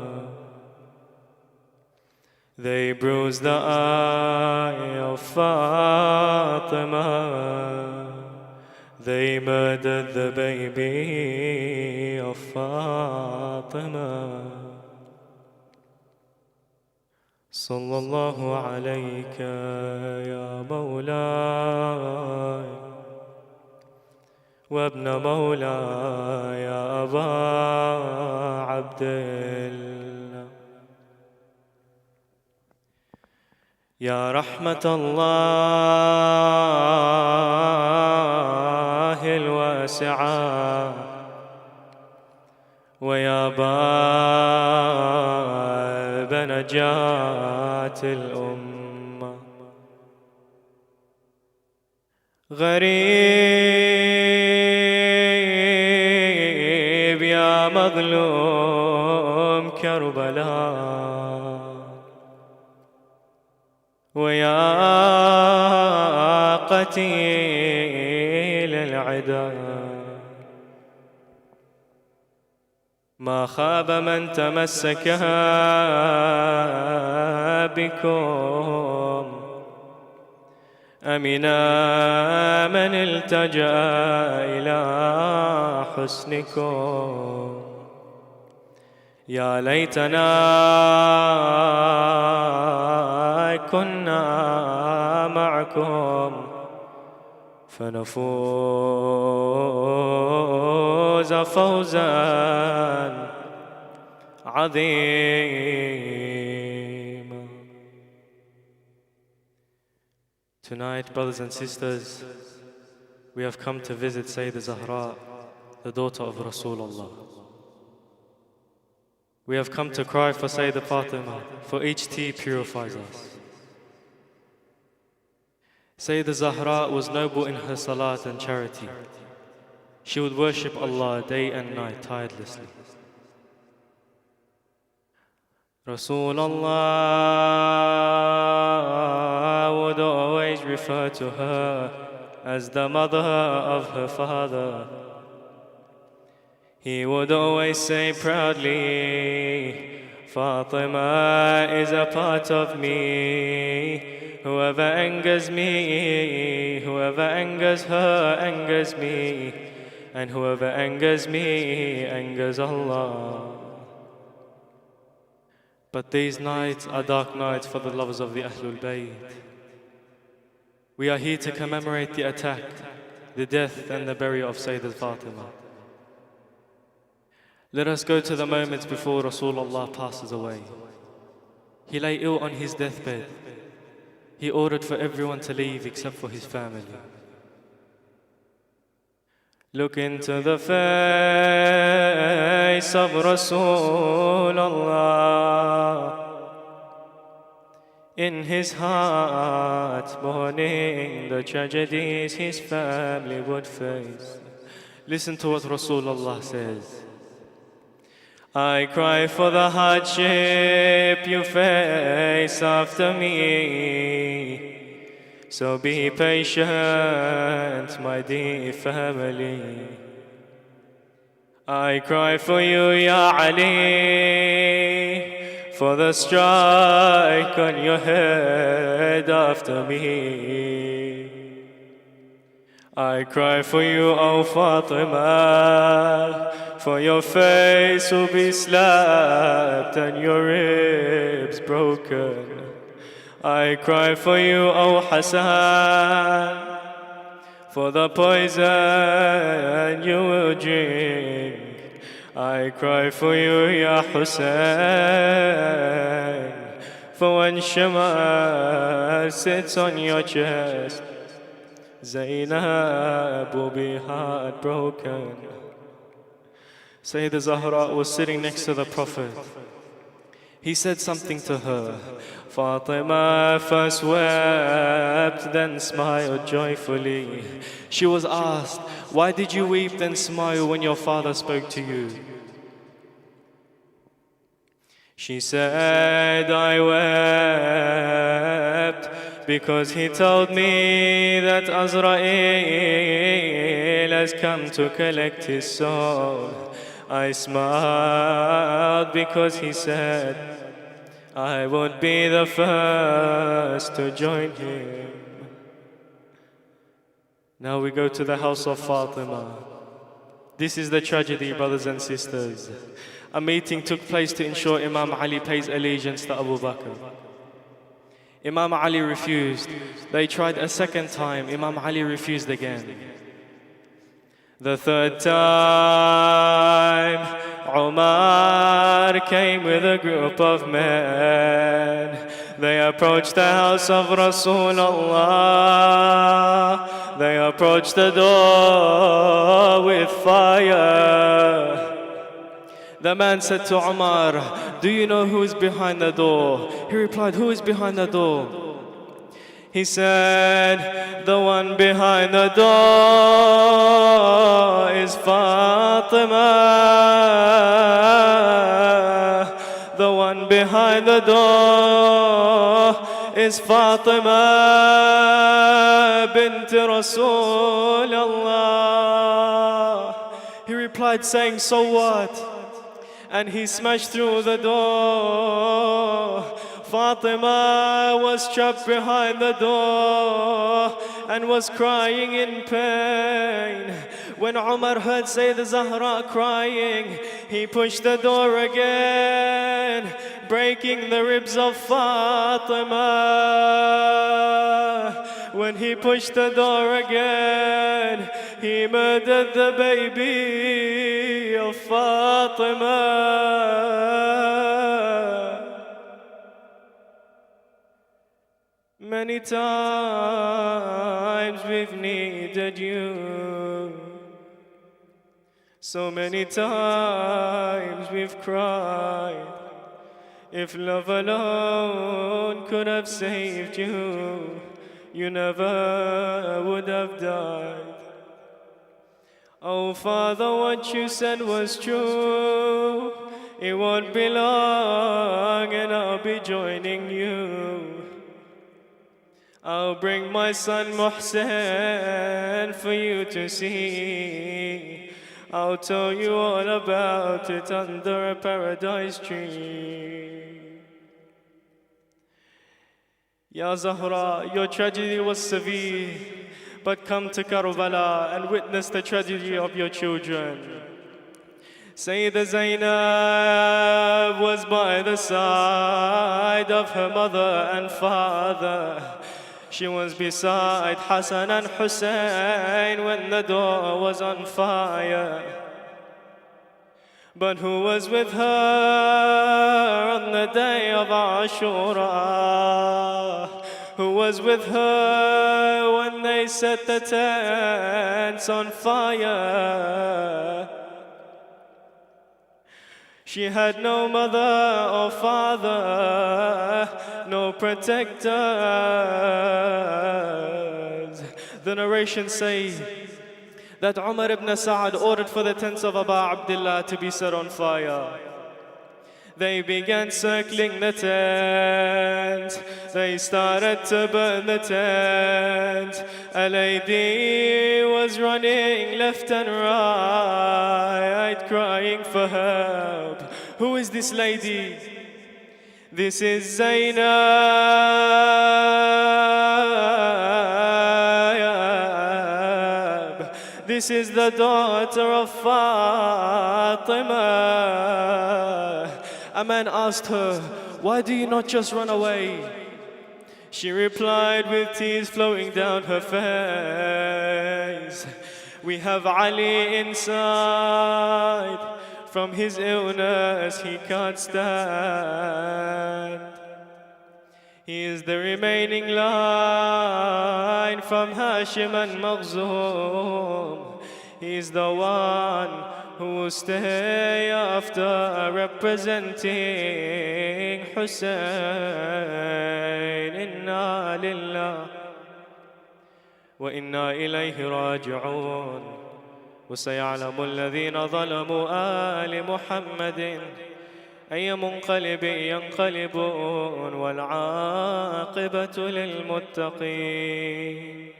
[SPEAKER 1] They bruised the eye of Fatima. They murdered the baby of Fatima. صلى الله عليك يا مولاي وابن مولاي يا أبا عبد الله يا رحمة الله الواسعة ويا باب نجاة الأمة غريب يا مظلوم كربلاء ويا قتيل العدا ما خاب من تمسك بكم أمنا من التجأ إلى حسنكم يا ليتنا كنا معكم فنفوز فوزا عظيما. Tonight, brothers and sisters, we have come to visit Sayyidah Zahra, the daughter of Rasulullah. We have come to cry for Sayyidah Fatima, for each tear purifies us. Sayyidah Zahra was noble in her salat and charity. She would worship Allah day and night tirelessly. Rasulullah would always refer to her as the mother of her father. He would always say proudly, Fatima is a part of me. Whoever angers me, whoever angers her, angers me. And whoever angers me, angers Allah. But these nights are dark nights for the lovers of the Ahlul Bayt. We are here to commemorate the attack, the death and the burial of Sayyidah Fatima. Let us go to the moments before Rasulullah passes away. He lay ill on his deathbed. He ordered for everyone to leave except for his family. Look into the face of Rasulullah. In his heart, mourning the tragedies his family would face. Listen to what Rasulullah says. I cry for the hardship you face after me. So be patient, my dear family. I cry for you, Ya Ali, for the strike on your head after me. I cry for you, O Fatima, for your face will be slapped and your ribs broken. I cry for you, O Hassan, for the poison you will drink. I cry for you, Ya Hussein, for when Shama sits on your chest, Zainab will be heartbroken. Sayyida Zahra was sitting next to the Prophet. He said something to her. Fatima first wept, then smiled joyfully. She was asked, why did you weep then smile when your father spoke to you? She said, I wept because he told me that Azrael has come to collect his soul. I smiled because he said, I would be the first to join him. Now we go to the house of Fatima. This is the tragedy, brothers and sisters. A meeting took place to ensure Imam Ali pays allegiance to Abu Bakr. Imam Ali refused. They tried a second time. Imam Ali refused again. The third time, Umar came with a group of men. They approached the house of Rasulullah. They approached the door with fire. The man said to Umar, do you know who is behind the door? He replied, who is behind the door? He said, the one behind the door is Fatima. The one behind the door is Fatima bint Rasulullah. He replied saying, so what? And he smashed through the door. Fatima was trapped behind the door and was crying in pain. When Umar heard Sayyida Zahra crying, he pushed the door again, breaking the ribs of Fatima. When he pushed the door again, he murdered the baby of Fatima. Many times we've needed you. So many times we've cried. If love alone could have saved you, you never would have died. Oh Father, what you said was true. It won't be long and I'll be joining you. I'll bring my son Muhsin for you to see. I'll tell you all about it under a paradise tree. Ya Zahra, your tragedy was severe, but come to Karbala and witness the tragedy of your children. Sayyida Zainab was by the side of her mother and father. She was beside Hassan and Hussein when the door was on fire. But who was with her on the day of Ashura? Who was with her when they set the tents on fire? She had no mother or father, no protectors. The narrations say that Umar ibn Sa'ad ordered for the tents of Abu Abdullah to be set on fire. They began circling the tent. They started to burn the tent. A lady was running left and right, crying for help. Who is this lady? This is Zainab. This is the daughter of Fatima. A man asked her, why do you not just run away? She replied with tears flowing down her face, we have Ali inside. From his illness he can't stand. He is the remaining line from Hashim and Makhzum. He is the one who will stay after representing Hussein. Inna lillah wa inna ilayhi raji'un. وسيعلم الذين ظلموا آل محمد أي منقلب ينقلبون والعاقبة للمتقين.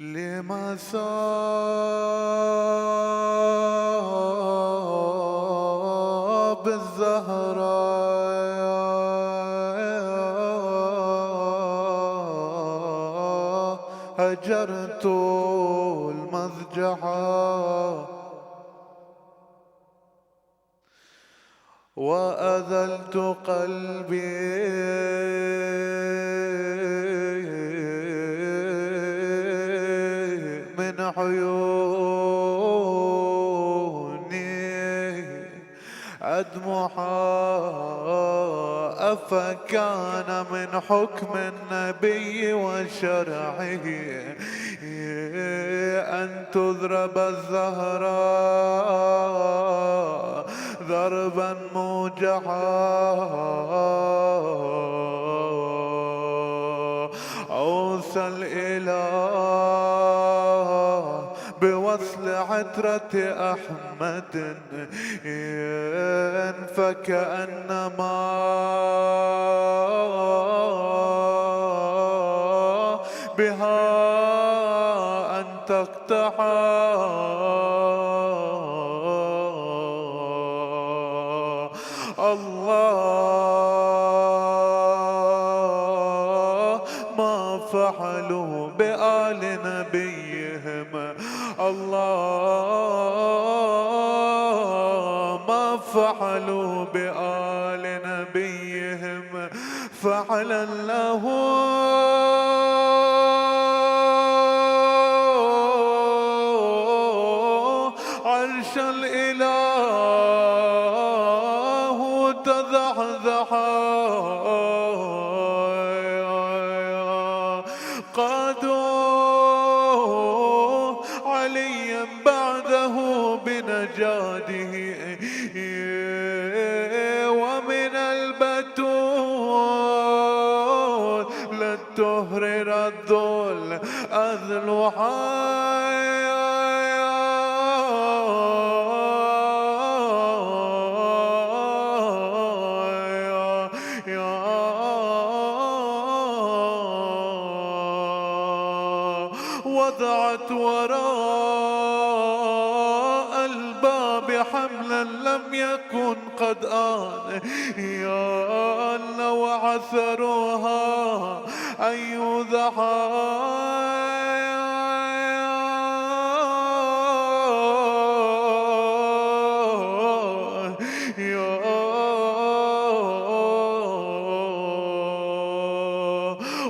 [SPEAKER 3] لما صاب الزهراء هجرت المضجعا وأذلت قلبي عيوني أدمعها أفكان من حكم النبي وشرعه أن تضرب الزهراء ضربا موجعا أوصى الإله بوصل عترة أحمد فكأنما بها أن تقطعا الله ما فعلوا بآل نبيهم الله ما فعلوا بآل نبيهم فعلا له عرش الإله تزحزحا قادوا عليا بعده بنجاده ومن البتول للتهرر الذل أذلحا وضعت وراء الباب حملا لم يكن قد آن يا الله وعثروها أن يوضعا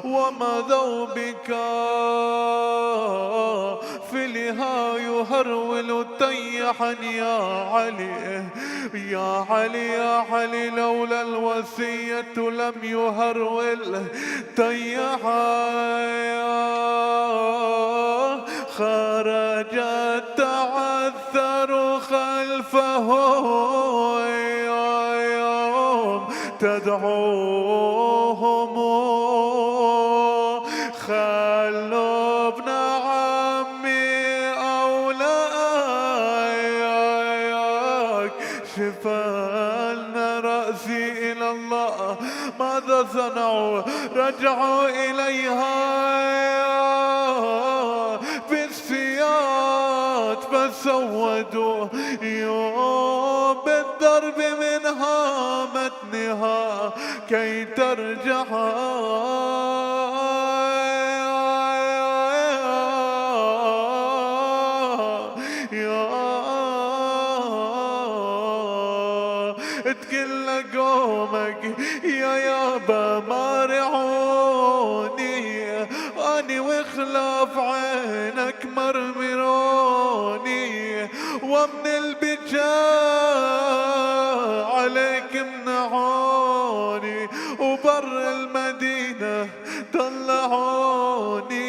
[SPEAKER 3] ومضوا بك يهرول طيحا يا علي يا علي يا علي لولا الوصية لم يهرول طيحا خرجت تعثر خلفه يوم تدعوهم خلوا ابن شفالنا رأسي إلى الله ماذا صنعوا رجعوا إليها بالسياط فسودوا يوم بالضرب منها متنها كي ترجع تقل قومك يا يابا مارعوني، أني وخلاف عينك مرمروني، ومن البكاء عليك منعوني، وبر المدينة طلعوني.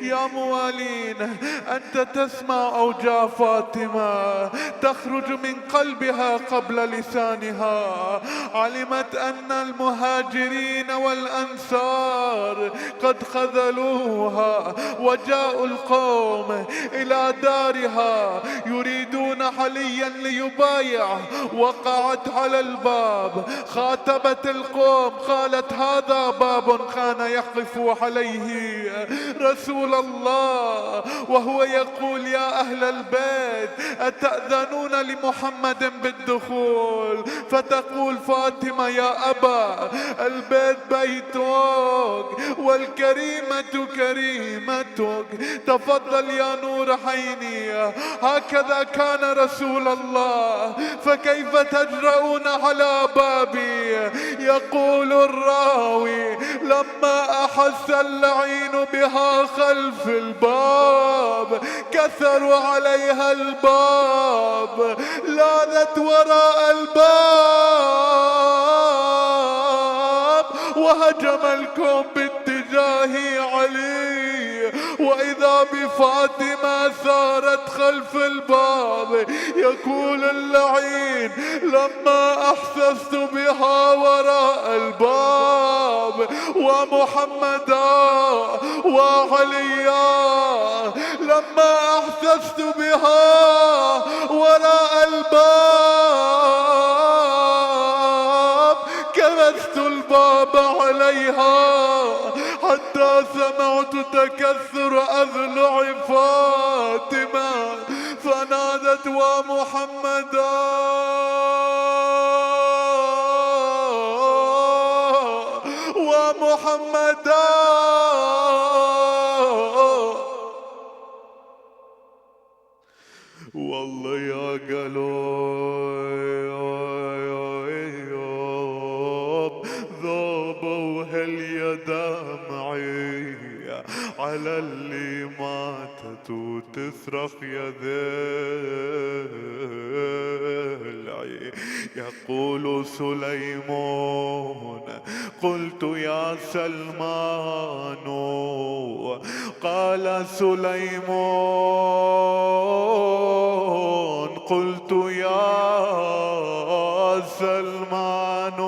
[SPEAKER 3] يا موالين أنت تسمع أوجاع فاطمة تخرج من قلبها قبل لسانها. علمت أن المهاجرين والأنصار قد خذلوها، وجاءوا القوم إلى دارها يريدون حليا ليبايع. وقعت على الباب، خاطبت القوم، قالت هذا باب كان يقف عليه رسول الله وهو يقول يا أهل البيت أتأذنون لمحمد بالدخول؟ فتقول فاطمة يا أبا البيت بيتك والكريمة كريمتك، تفضل يا نور عيني، هكذا كان رسول الله، فكيف تجرؤون على بابي؟ يقول الراوي لما أحس اللعين بها خلف الباب كسروا عليها الباب، لاذت وراء الباب وهجم الكون باتجاه علي، وإذا بفاطمة سارت خلف الباب. يقول اللعين لما أحسست بها وراء الباب ومحمدا وعليا، لما أحسست بها وراء الباب كبست الباب عليها، حتى سمعت تكسر أضلع فاطمة فنادت ومحمدا ومحمدا. والله يا قلوب ذوبوا هاليدمعي على اللي ماتت وتصرخ يا ذلعي. يقول سليمان قلت يا سلمان، قال سليمان قلت يا سلمان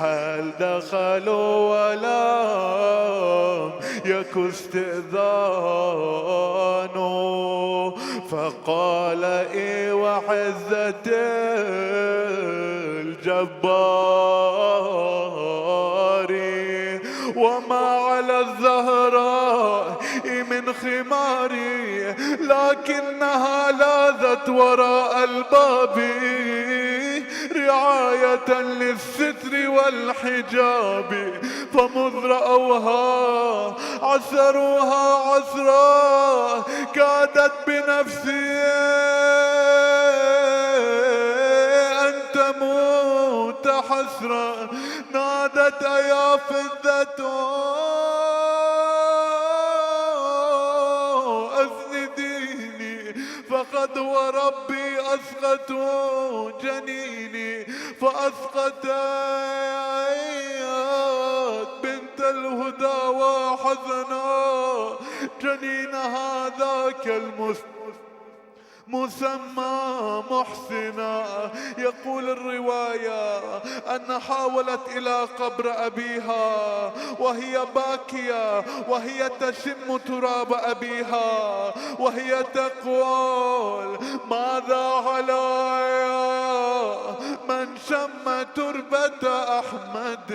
[SPEAKER 3] هل دخلوا ولم يك استئذان؟ فقال إي وعزة الجبار وما على الزهراء من خماري، لكنها لاذت وراء الباب رعاية للستر والحجاب، فمذ رأوها عسروها عسرا كادت بنفسي أن تموت حسرا. نادت يا فدة أسنديني، فقد وربي أسقط جنيني، فأسقطت بنت الهدى وحزنا جنين هذاك مسمى محسنا. يقول الرواية أن حاولت إلى قبر أبيها وهي باكية وهي تشم تراب أبيها وهي تقول ماذا علي من شم تربة أحمد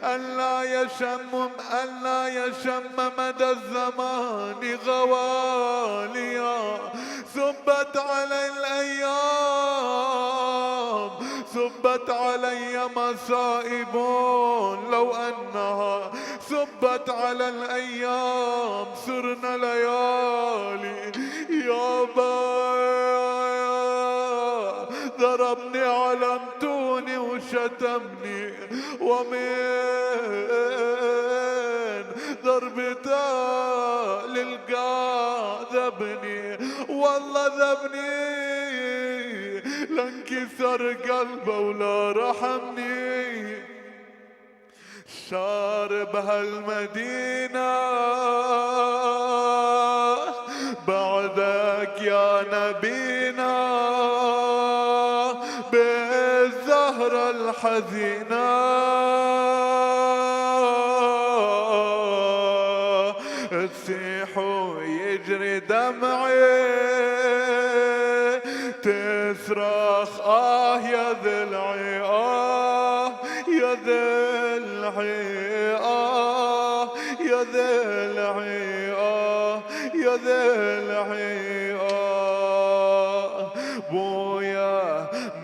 [SPEAKER 3] ألا يشم مدى الزمان غواليا. سبت علي الأيام سبت علي مصائب لو أنها سبت على الأيام سرنا ليالي. يابا ضربني علمت ذبوني وشتمني ومن ضربته للقى ذبني والله ذبني لانكسر قلبه ولا رحمني شارب هالمدينة بعدك يا نبينا بالزهرة الحزينة تسيح ويجري دمعي تصرخ يا ذلعي يا ذلعي يا ذلعي يا ذلعي بويا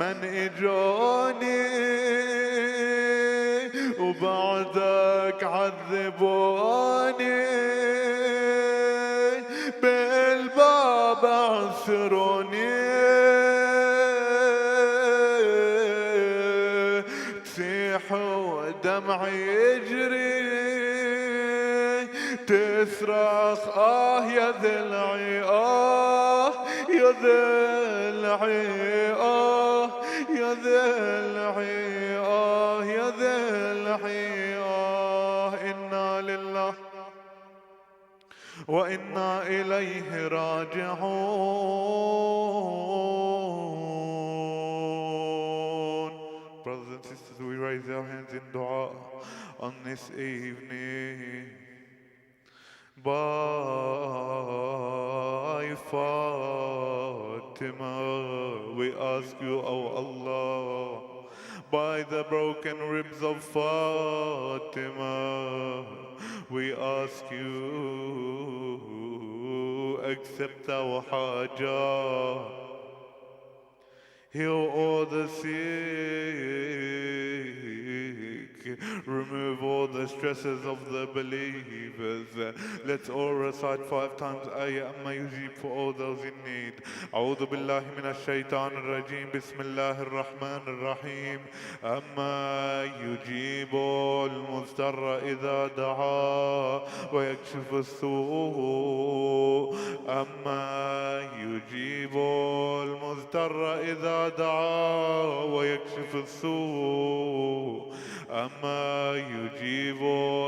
[SPEAKER 3] من اجوني وبعدك عذبوني بالباب عسروني تسيح ودمعي يجري تصرخ يا ذلعي يا ذلعي يا ذلعي يا ذلعي إنا لله وإنا إليه راجعون. Brothers and sisters, we raise our hands in dua on this evening. By Fatima, we ask you, O Allah, by the broken ribs of Fatima, we ask you, accept our hajah, heal all the sick, remove all the stresses of the believers. Let's all recite 5 times ayah amma yujib for all those in need. أعوذ بالله من الشيطان الرجيم بسم الله الرحمن الرحيم أما يجيب المضطر إذا دعا ويكشف السوء أما يجيب المضطر إذا دعا ويكشف السوء أما يجيب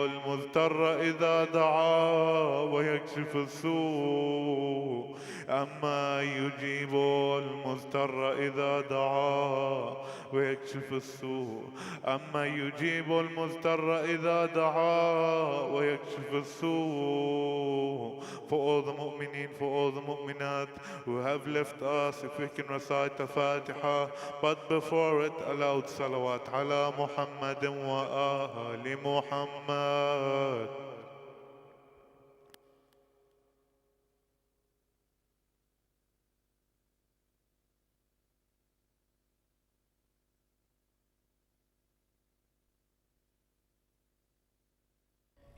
[SPEAKER 3] المضطر إذا دعا ويكشف السوء أما يجيب المضطر إذا دعا ويكشف السوء أما يجيب المضطر إذا دعا ويكشف السوء. For all the mu'mineen, for all the mu'minat who have left us, if we can recite the Fatiha, but before it aloud salawat ala Muhammad wa ali Muhammad.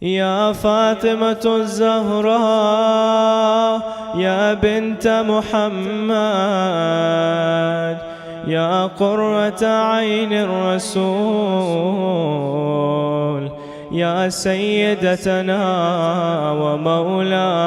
[SPEAKER 1] يا فاطمة الزهراء يا بنت محمد يا قرة عين الرسول يا سيدتنا ومولاتنا